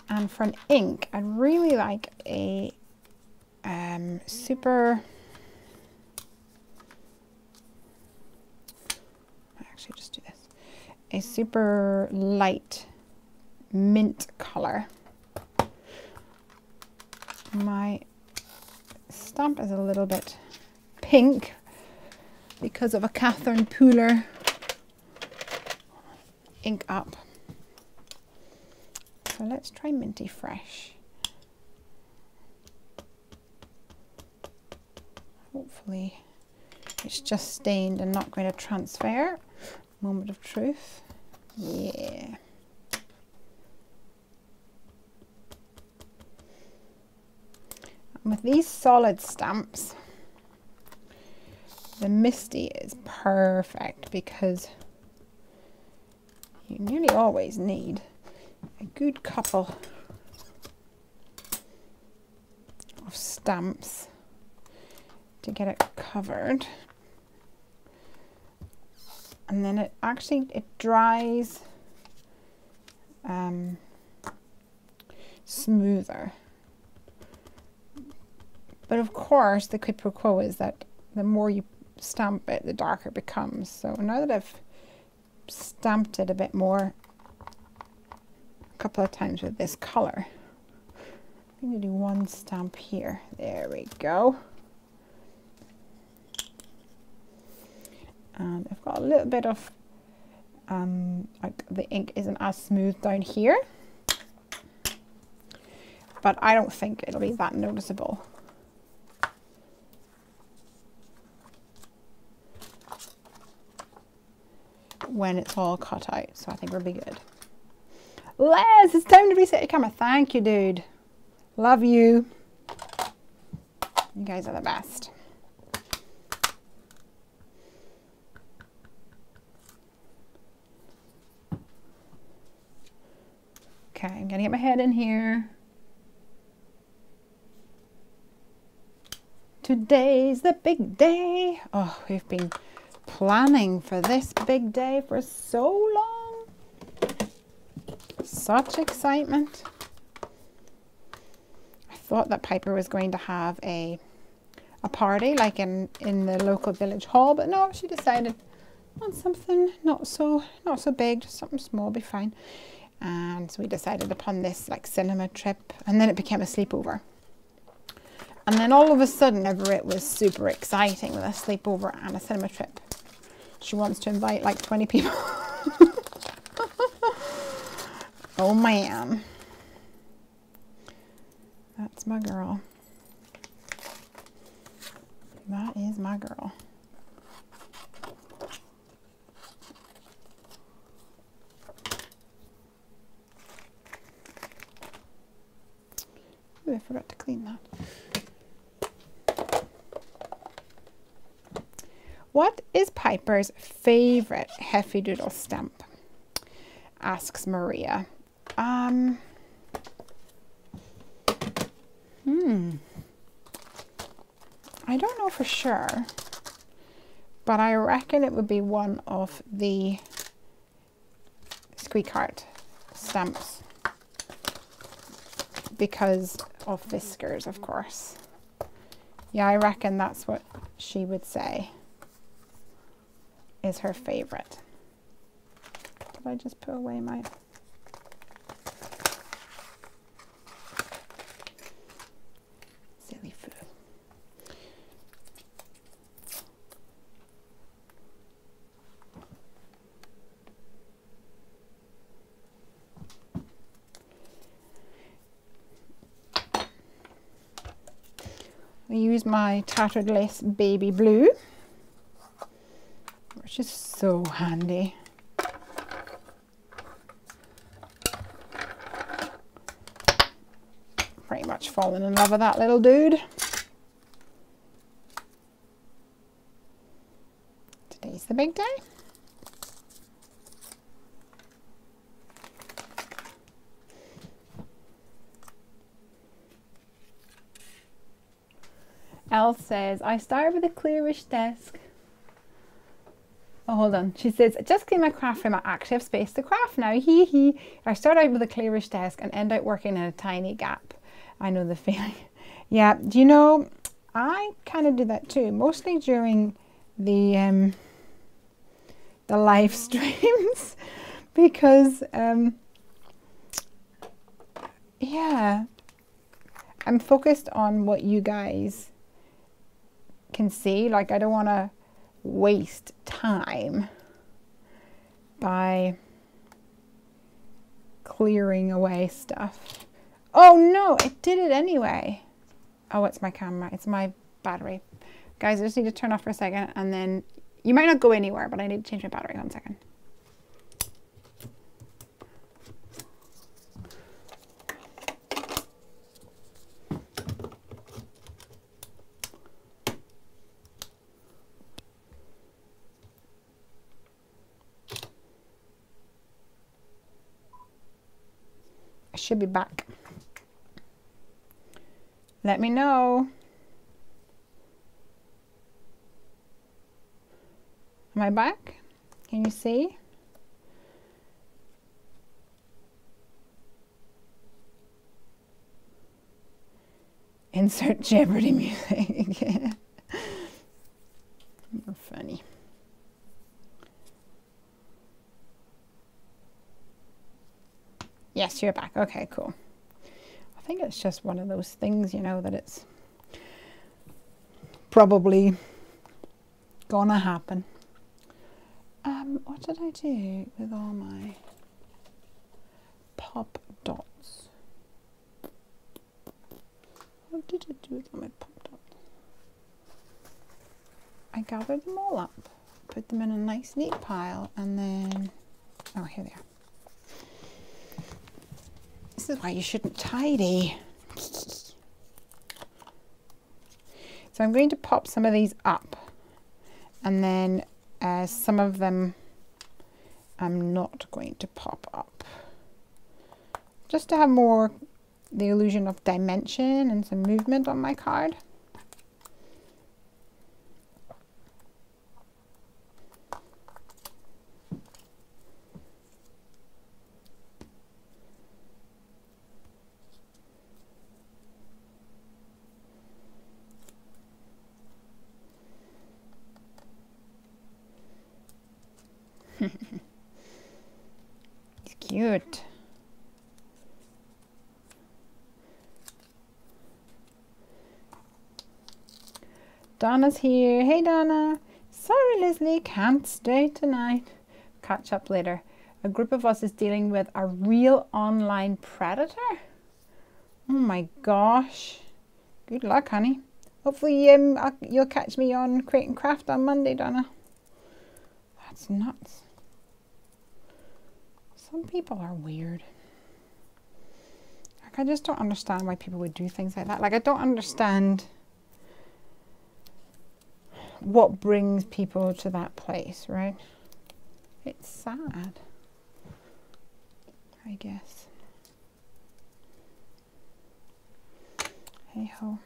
And for an ink, I'd really like a super, actually just do this, a super light mint color. My stamp is a little bit pink because of a Catherine Pooler ink up. So let's try Minty Fresh. Hopefully It's just stained and not going to transfer. Moment of truth. Yeah. And with these solid stamps, the Misty is perfect because you nearly always need a good couple of stamps to get it covered. And then it dries smoother. But of course, the quid pro quo is that the more you stamp it, the darker it becomes. So now that I've stamped it a bit more, a couple of times with this color, I'm going to do one stamp here. There we go. And I've got a little bit of, like the ink isn't as smooth down here, but I don't think it'll be that noticeable. When it's all cut out, so I think we'll be good. Les, it's time to reset your camera. Thank you, dude. Love you. You guys are the best. Okay, I'm gonna get my head in here. Today's the big day. Oh, we've been planning for this big day for so long. Such excitement. I thought that Piper was going to have a party like in the local village hall, but no, she decided on something not so big, just something small will be fine. And so we decided upon this like cinema trip, and then it became a sleepover. And then all of a sudden, Everett was super exciting with a sleepover and a cinema trip. She wants to invite like 20 people. Oh man. That's my girl. That is my girl. Ooh, I forgot to clean that. What is Piper's favorite Heffy Doodle stamp? Asks Maria. I don't know for sure, but I reckon it would be one of the Squeak Heart stamps because of Whiskers, of course. Yeah, I reckon that's what she would say is her favorite. Did I just put away my... silly fool. I use my Tattered Lace Baby Blue, which is so handy. Pretty much fallen in love with that little dude. Today's the big day. Elle says, I started with a clearish desk. Oh, hold on. She says, just clean my craft room. I actually have space to craft now. Hee hee. I start out with a clearish desk and end out working in a tiny gap. I know the feeling. Yeah, do you know, I kind of do that too. Mostly during the live streams because, yeah, I'm focused on what you guys can see. Like, I don't want to waste time by clearing away stuff. Oh no, it did it anyway. Oh, it's my camera. It's my battery. Guys, I just need to turn off for a second, and then you might not go anywhere, but I need to change my battery. 1 second. I should be back. Let me know. Am I back? Can you see? Insert Jeopardy music. You're funny. Yes, you're back. Okay, cool. I think it's just one of those things, you know, that it's probably gonna happen. What did I do with all my pop dots? What did I do with all my pop dots? I gathered them all up, put them in a nice neat pile, and then, oh, here they are. This is why you shouldn't tidy. So I'm going to pop some of these up, and then some of them I'm not going to pop up, just to have more the illusion of dimension and some movement on my card. It's cute. Donna's here. Hey Donna. Sorry Lesley, can't stay tonight. Catch up later. A group of us is dealing with a real online predator. Oh my gosh. Good luck, honey. Hopefully you'll catch me on Crate and Craft on Monday, Donna. That's nuts. Some people are weird. Like, I just don't understand why people would do things like that. Like, I don't understand what brings people to that place, right? It's sad, I guess. Hey ho.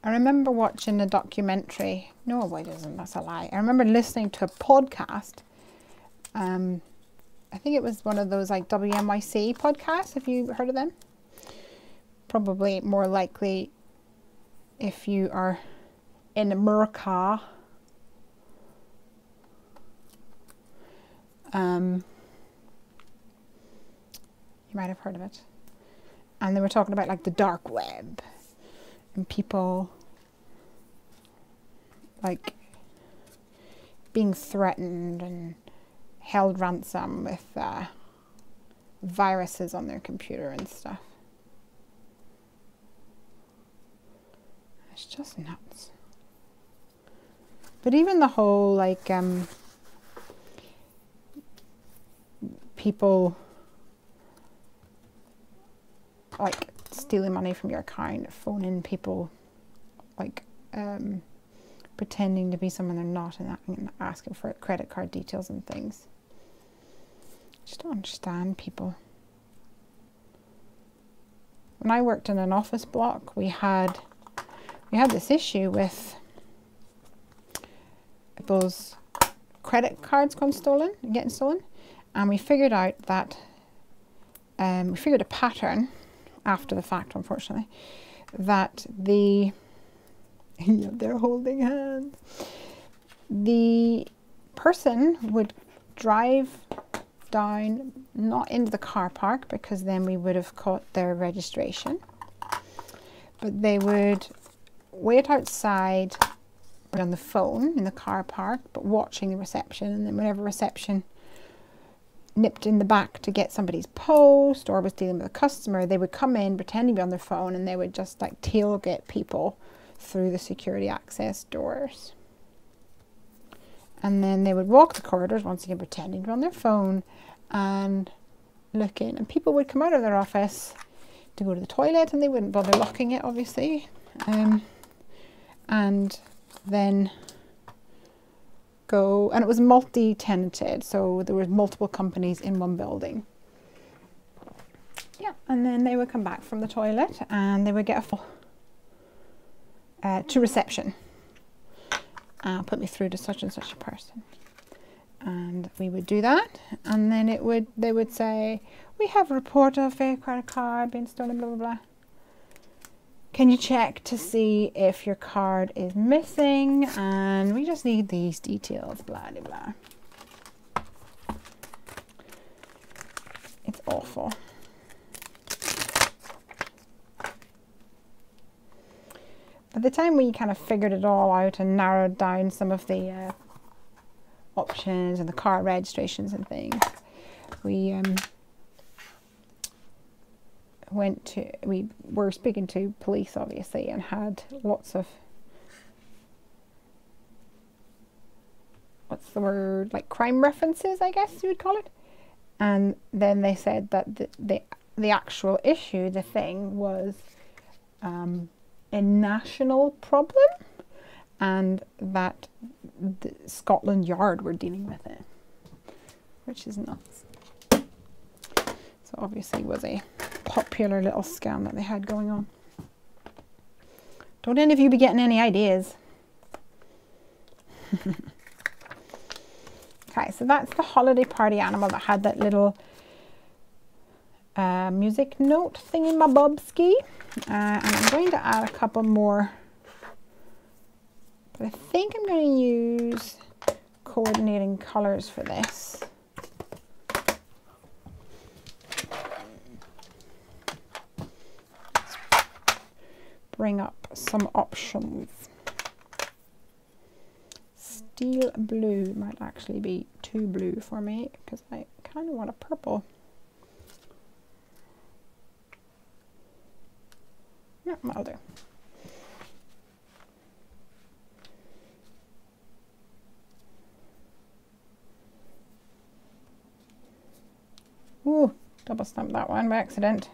I remember watching a documentary. No, it isn't. That's a lie. I remember listening to a podcast. I think it was one of those like WNYC podcasts. Have you heard of them? Probably more likely if you are in America. You might have heard of it. And they were talking about like the dark web and people like being threatened and held ransom with viruses on their computer and stuff. It's just nuts. But even the whole like people like stealing money from your account, phoning people, like pretending to be someone they're not and asking for credit card details and things. I just don't understand people. When I worked in an office block, we had this issue with those credit cards getting stolen, and we figured out that we figured a pattern after the fact, unfortunately, that the yeah, they're holding hands. The person would drive down, not into the car park, because then we would have caught their registration, but they would wait outside on the phone in the car park, but watching the reception, and then whenever reception nipped in the back to get somebody's post or was dealing with a customer, they would come in pretending to be on their phone, and they would just like tailgate people through the security access doors. And then they would walk the corridors, once again pretending to be on their phone and looking. And people would come out of their office to go to the toilet, and they wouldn't bother locking it, obviously. And then go, and it was multi-tenanted, so there was multiple companies in one building. Yeah, and then they would come back from the toilet and they would get a full to reception. Put me through to such and such a person. And we would do that, and then they would say, we have a report of a credit card being stolen, blah, blah, blah. Can you check to see if your card is missing? And we just need these details, blah, blah, blah. It's awful. By the time we kind of figured it all out and narrowed down some of the options and the car registrations and things, we we were speaking to police, obviously, and had lots of, what's the word, like crime references, I guess you would call it. And then they said that the actual issue, the thing, was a national problem, and that the Scotland Yard were dealing with it, which is nuts. So obviously it was a popular little scam that they had going on. Don't any of you be getting any ideas. Okay, so that's the holiday party animal that had that little music note thingy-mabobski. And I'm going to add a couple more, but I think I'm going to use coordinating colors for this. Let's bring up some options. Steel blue might actually be too blue for me, because I kind of want a purple. Yeah, that'll do. Ooh, double stamped that one by accident.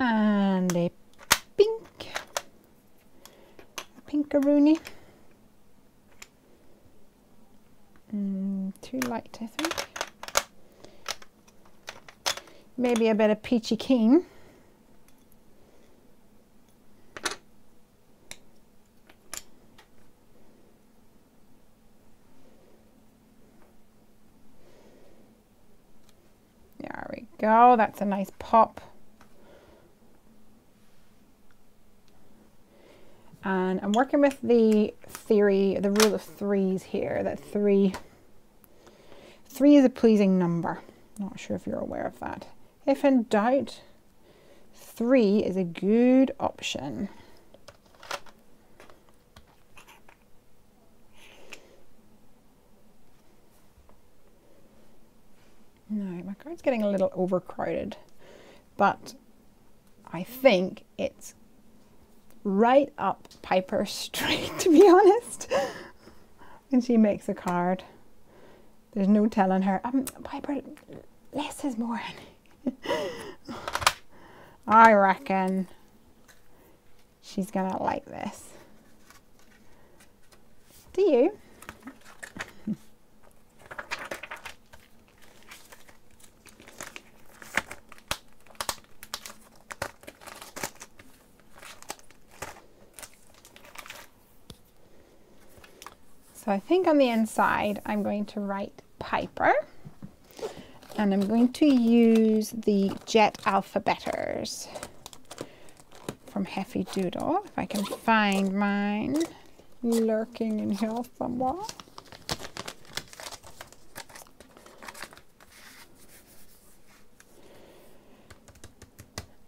And a pinkaroonie. Too light, I think. Maybe a bit of peachy keen. There we go. That's a nice pop. And I'm working with the theory, the rule of threes here, that three is a pleasing number. Not sure if you're aware of that. If in doubt, 3 is a good option. No, my card's getting a little overcrowded, but I think it's right up Piper's street, to be honest. When she makes a card, there's no telling her, Piper, less is more. I reckon she's gonna like this. Do you? So I think on the inside I'm going to write Piper, and I'm going to use the jet alphabeters from Heffy Doodle, if I can find mine lurking in here somewhere.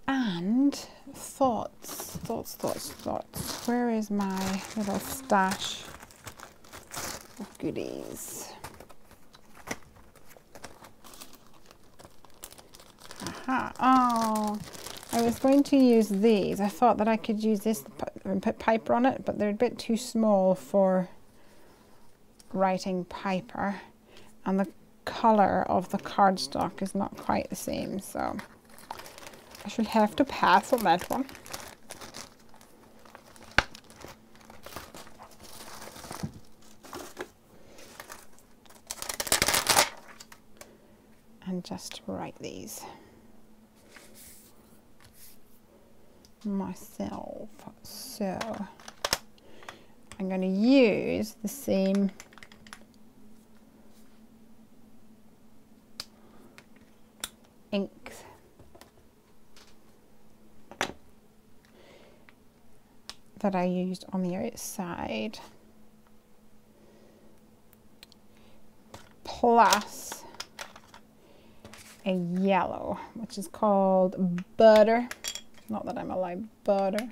And thoughts. Where is my little stash? goodies. Aha. Oh, I was going to use these. I thought that I could use this and put Piper on it, but they're a bit too small for writing Piper. And the colour of the cardstock is not quite the same, so I should have to pass on that one. And just write these myself. So I'm going to use the same inks that I used on the outside, plus a yellow, which is called Butter. Not that I'm allowed butter.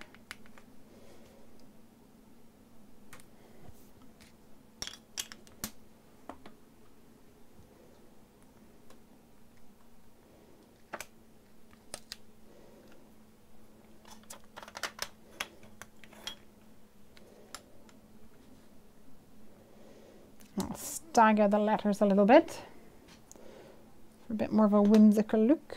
I'll stagger the letters a little bit for a bit more of a whimsical look.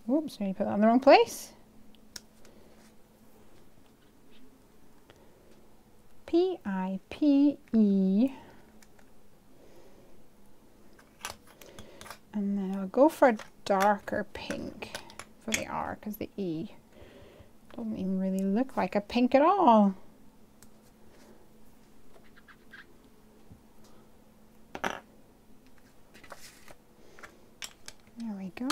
Oops, I put that in the wrong place. P-I-P-E. And then I'll go for a darker pink for the R, because the E doesn't even really look like a pink at all. There we go.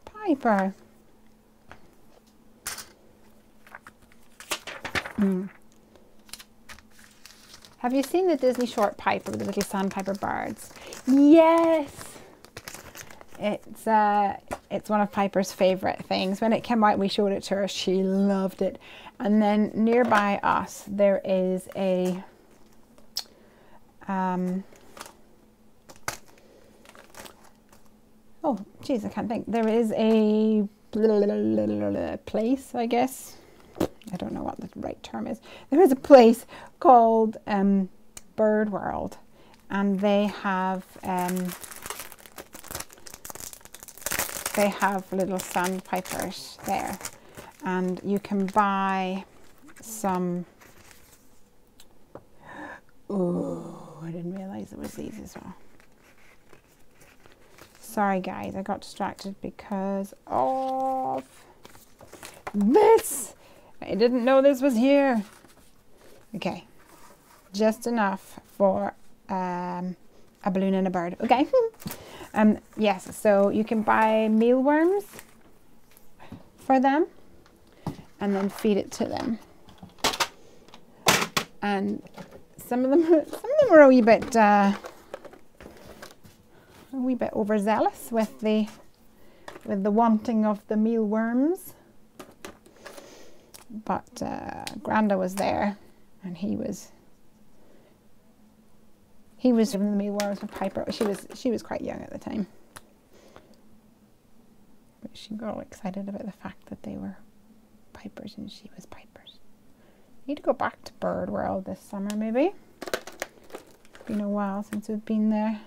Piper. Have you seen the Disney short Piper with the little sandpiper birds? Yes! It's one of Piper's favourite things. When it came out, we showed it to her. She loved it. And then nearby us, there is a oh, geez, I can't think. There is a place, I guess. I don't know what the right term is. There is a place called Bird World, and they have little sandpipers there, and you can buy some. Oh, I didn't realize it was these as well. Sorry guys, I got distracted because of this. I didn't know this was here. Okay, just enough for a balloon and a bird. Okay. Yes, so you can buy mealworms for them and then feed it to them. And some of them are a wee bit overzealous with the wanting of the mealworms. But Granda was there, and he was giving the mealworms for Piper. She was quite young at the time, but she got all excited about the fact that they were Pipers and she was Pipers. Need to go back to Bird World this summer, maybe. It's been a while since we've been there.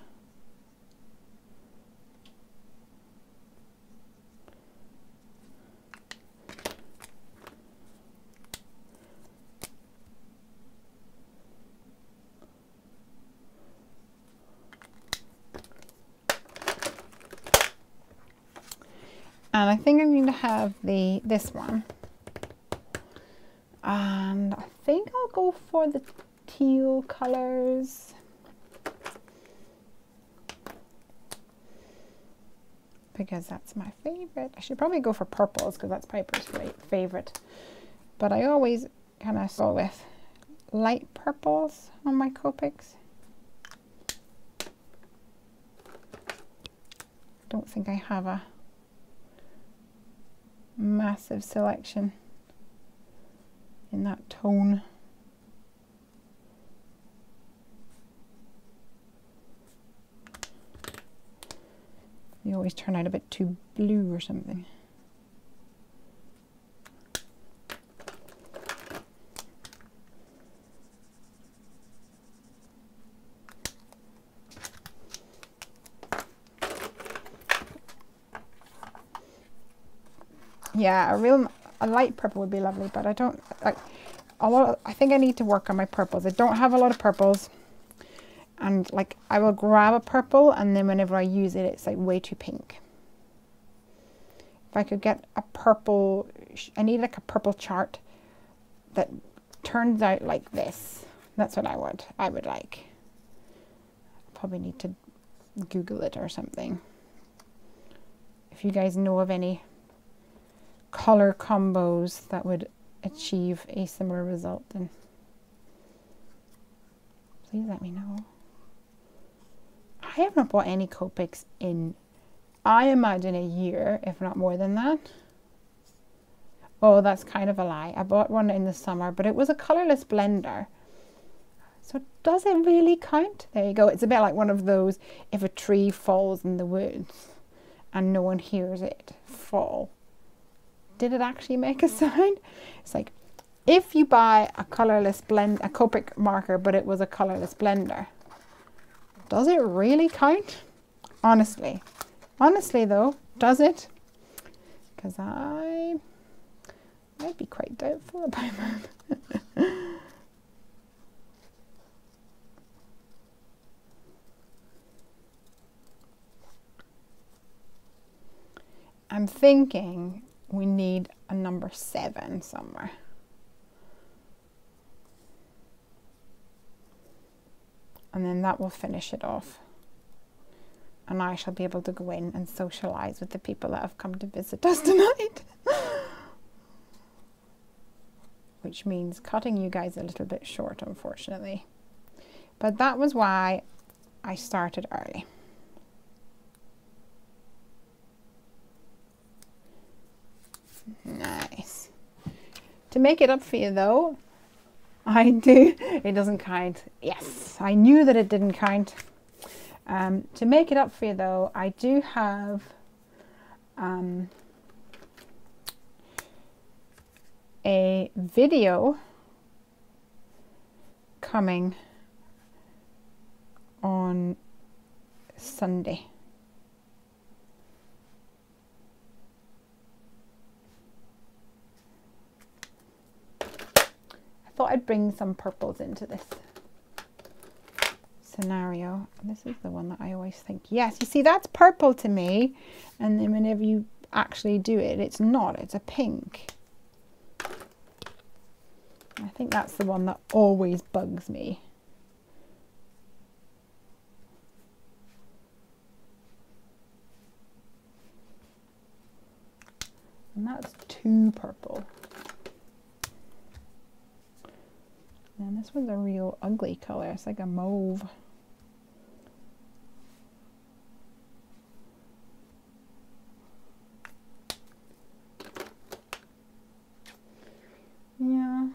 And I think I'm going to have this one. And I think I'll go for the teal colours. because that's my favorite. I should probably go for purples because that's Piper's favorite. But I always kind of go with light purples on my Copics. Don't think I have a massive selection in that tone. They always turn out a bit too blue or something. Yeah, a light purple would be lovely, but I don't like I think I need to work on my purples. I don't have a lot of purples, and like I will grab a purple and then whenever I use it, it's like way too pink. If I could get a purple, I need like a purple chart that turns out like this. That's what I would like. Probably need to Google it or something. If you guys know of any color combos that would achieve a similar result, then please let me know. I have not bought any Copics in, I imagine, a year, if not more than that. Oh, that's kind of a lie. I bought one in the summer, but it was a colorless blender. So does it really count? There you go. It's a bit like one of those, if a tree falls in the woods and no one hears it fall, did it actually make a sound? It's like, if you buy a colorless blend, a Copic marker, but it was a colorless blender, does it really count? Honestly though, does it? Because I'd be quite doubtful about that. I'm thinking we need a number 7 somewhere. And then that will finish it off. And I shall be able to go in and socialise with the people that have come to visit us tonight. Which means cutting you guys a little bit short, unfortunately. But that was why I started early. Nice. To make it up for you though, I do, it doesn't count. Yes, I knew that it didn't count. To make it up for you though, I do have a video coming on Sunday. I thought I'd bring some purples into this scenario. This is the one that I always think, yes, you see, that's purple to me, and then whenever you actually do it, it's not, it's a pink. I think that's the one that always bugs me. And that's too purple. And this one's a real ugly color. It's like a mauve. Yeah.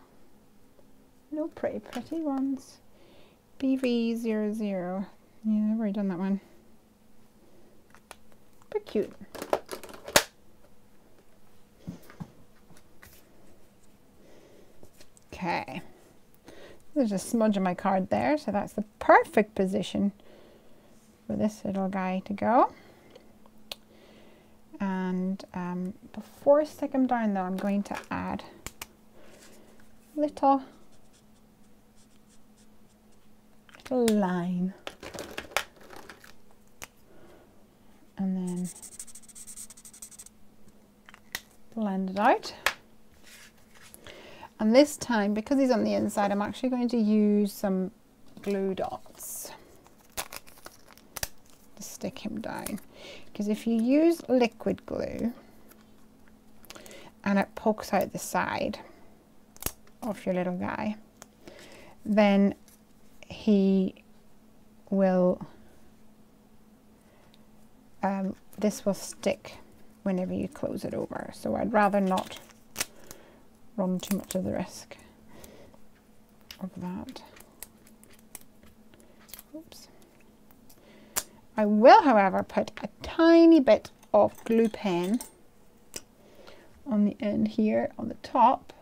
No pretty ones. BV00. Yeah, I've already done that one. But cute. Okay. There's a smudge on my card there, so that's the perfect position for this little guy to go. And before I stick him down though, I'm going to add little line. And then blend it out. And this time, because he's on the inside, I'm actually going to use some glue dots to stick him down. because if you use liquid glue and it pokes out the side of your little guy, then he will, this will stick whenever you close it over. So I'd rather not run too much of the risk of that. Oops. I will, however, put a tiny bit of glue pen on the end here, on the top.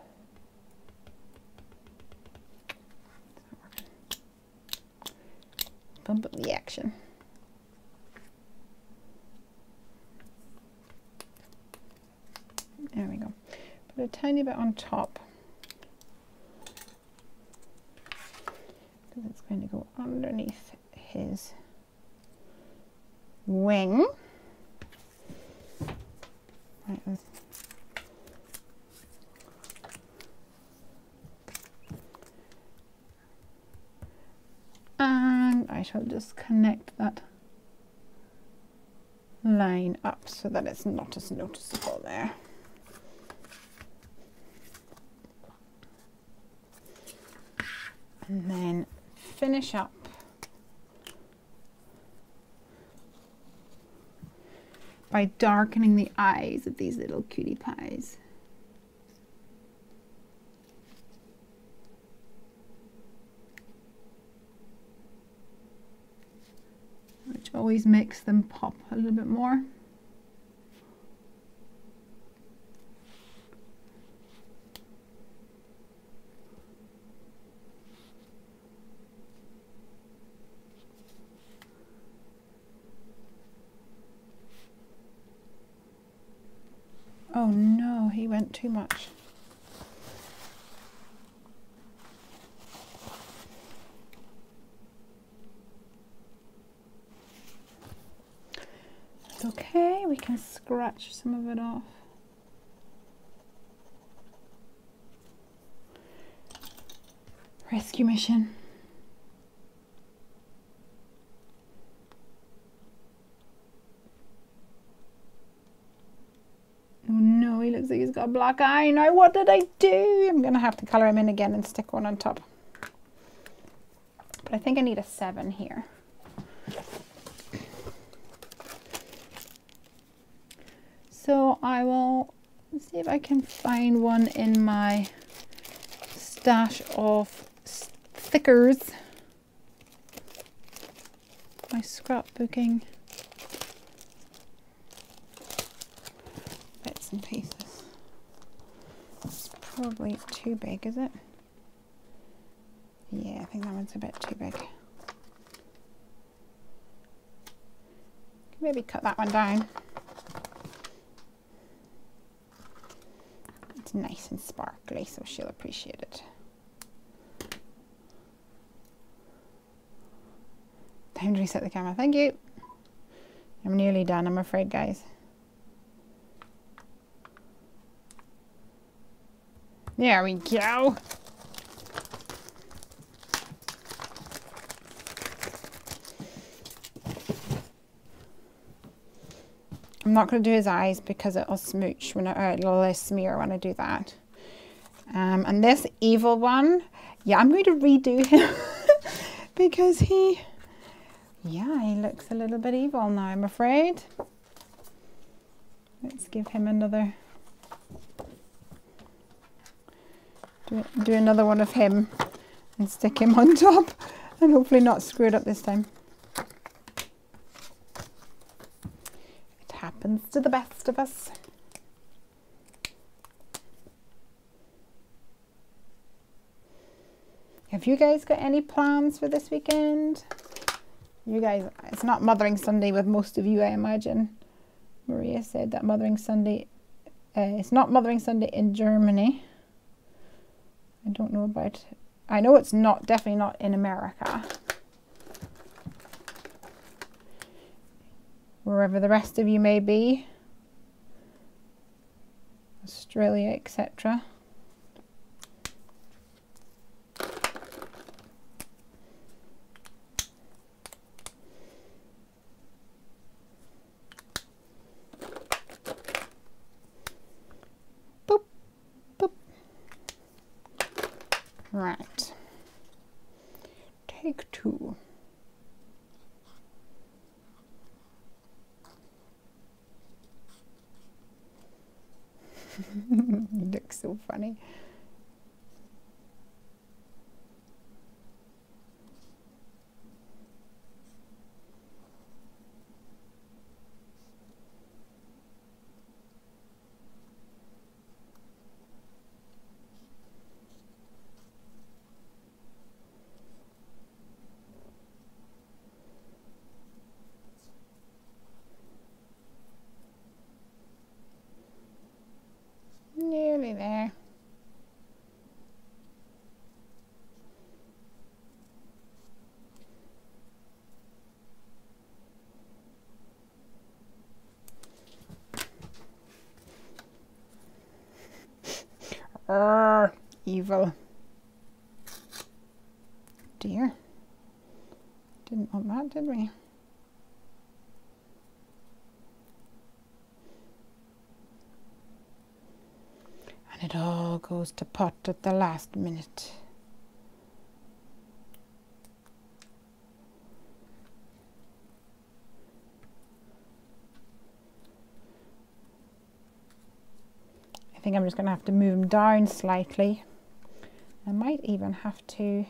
Bump up the action. There we go. Put a tiny bit on top, because it's going to go underneath his wing. Right. And I shall just connect that line up so that it's not as noticeable there. And then finish up by darkening the eyes of these little cutie pies. Which always makes them pop a little bit more. Oh no, he went too much. It's okay, we can scratch some of it off. Rescue mission. Oh no, he looks like he's got a black eye. Now what did I do? I'm going to have to colour him in again and stick one on top. But I think I need a 7 here. So I will see if I can find one in my stash of stickers. My scrapbooking bits and pieces. It's probably too big, is it? Yeah, I think that one's a bit too big. Maybe cut that one down. It's nice and sparkly, so she'll appreciate it. Time to reset the camera. Thank you. I'm nearly done, I'm afraid, guys. There we go. I'm not going to do his eyes because it'll smooch when it'll smear when I do that. And this evil one, yeah, I'm going to redo him because he looks a little bit evil now, I'm afraid. Let's give him another, do another one of him and stick him on top and hopefully not screw it up this time. Happens to the best of us. Have you guys got any plans for this weekend? You guys, it's not Mothering Sunday with most of you, I imagine. Maria said that Mothering Sunday, it's not Mothering Sunday in Germany. I don't know about, I know it's not, definitely not in America. Wherever the rest of you may be, Australia, etc. Right. Take 2. You look so funny. Nearly there. Evil. Dear. Didn't want that, did we? And it all goes to pot at the last minute. I think I'm just going to have to move him down slightly. I might even have to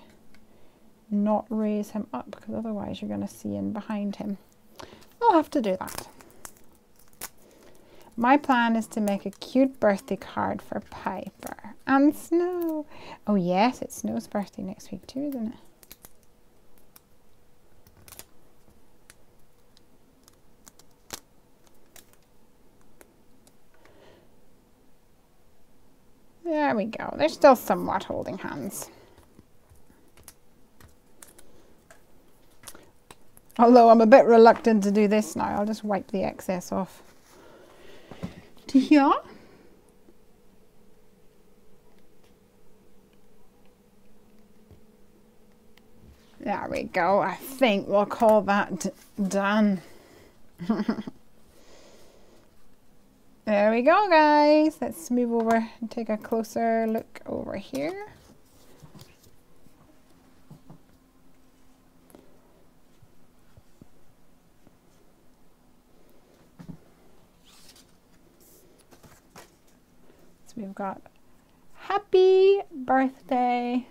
not raise him up, because otherwise you're going to see in behind him. I'll have to do that. My plan is to make a cute birthday card for Piper and Snow. Oh yes, it's Snow's birthday next week too, isn't it? There we go. They're still somewhat holding hands. Although I'm a bit reluctant to do this now. I'll just wipe the excess off. To here. There we go. I think we'll call that done. There we go, guys. Let's move over and take a closer look over here. So we've got happy birthday.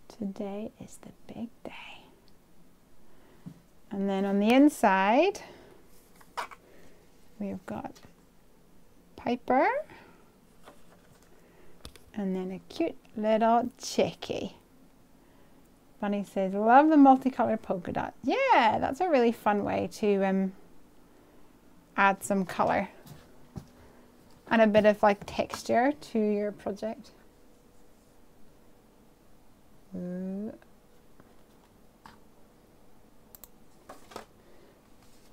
Today is the big day. And then on the inside, we've got Piper. And then a cute little chickie. Bunny says, love the multicolored polka dot. Yeah, that's a really fun way to add some color and a bit of like texture to your project.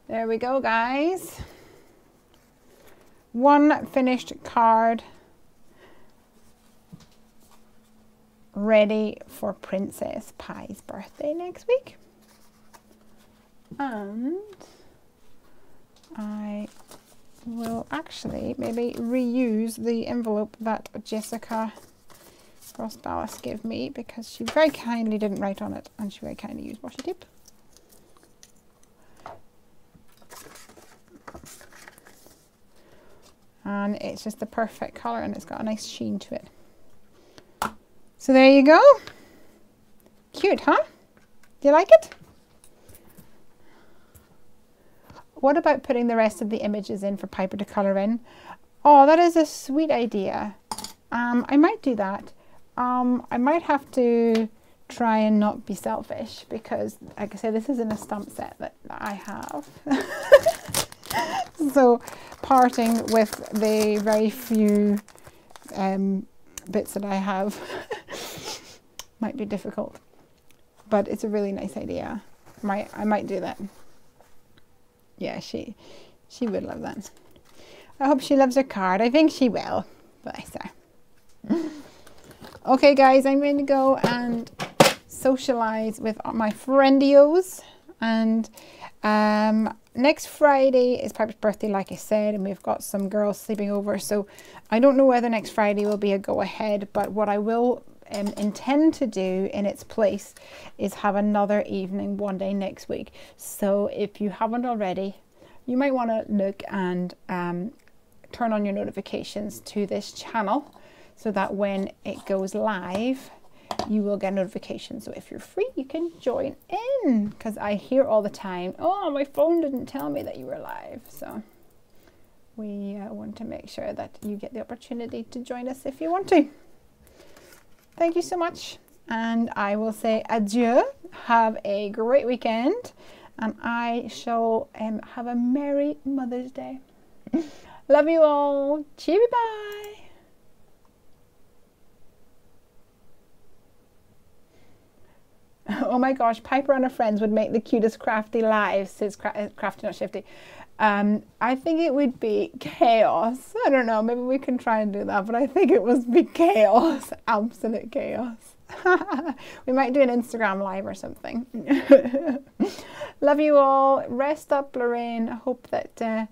There we go, guys. One finished card ready for Princess Pie's birthday next week. And I will actually maybe reuse the envelope that Jessica Ross-Ballas gave me, because she very kindly didn't write on it and she very kindly used washi tape. And it's just the perfect colour and it's got a nice sheen to it. So there you go. Cute, huh? Do you like it? What about putting the rest of the images in for Piper to colour in? Oh, that is a sweet idea. I might do that. I might have to try and not be selfish, because, like I said, this isn't a stamp set that I have. So parting with the very few bits that I have might be difficult, but it's a really nice idea. I might do that. Yeah, she would love that. I hope she loves her card. I think she will. Bless her. Okay, guys, I'm going to go and socialize with my friendios, and Next Friday is Piper's birthday, like I said, and we've got some girls sleeping over. So I don't know whether next Friday will be a go ahead, but what I will intend to do in its place is have another evening one day next week. So if you haven't already, you might want to look and turn on your notifications to this channel so that when it goes live, you will get notifications. So if you're free, you can join in, because I hear all the time, oh, my phone didn't tell me that you were live. So we want to make sure that you get the opportunity to join us if you want to. Thank you so much, and I will say adieu. Have a great weekend, and I shall have a merry Mother's Day. Love you all. Cheery bye. Oh my gosh, Piper and her friends would make the cutest crafty lives, says Crafty Not Shifty. I think it would be chaos. I don't know, maybe we can try and do that, but I think it would be chaos. Absolute chaos. We might do an Instagram live or something. Love you all. Rest up, Lorraine. I hope that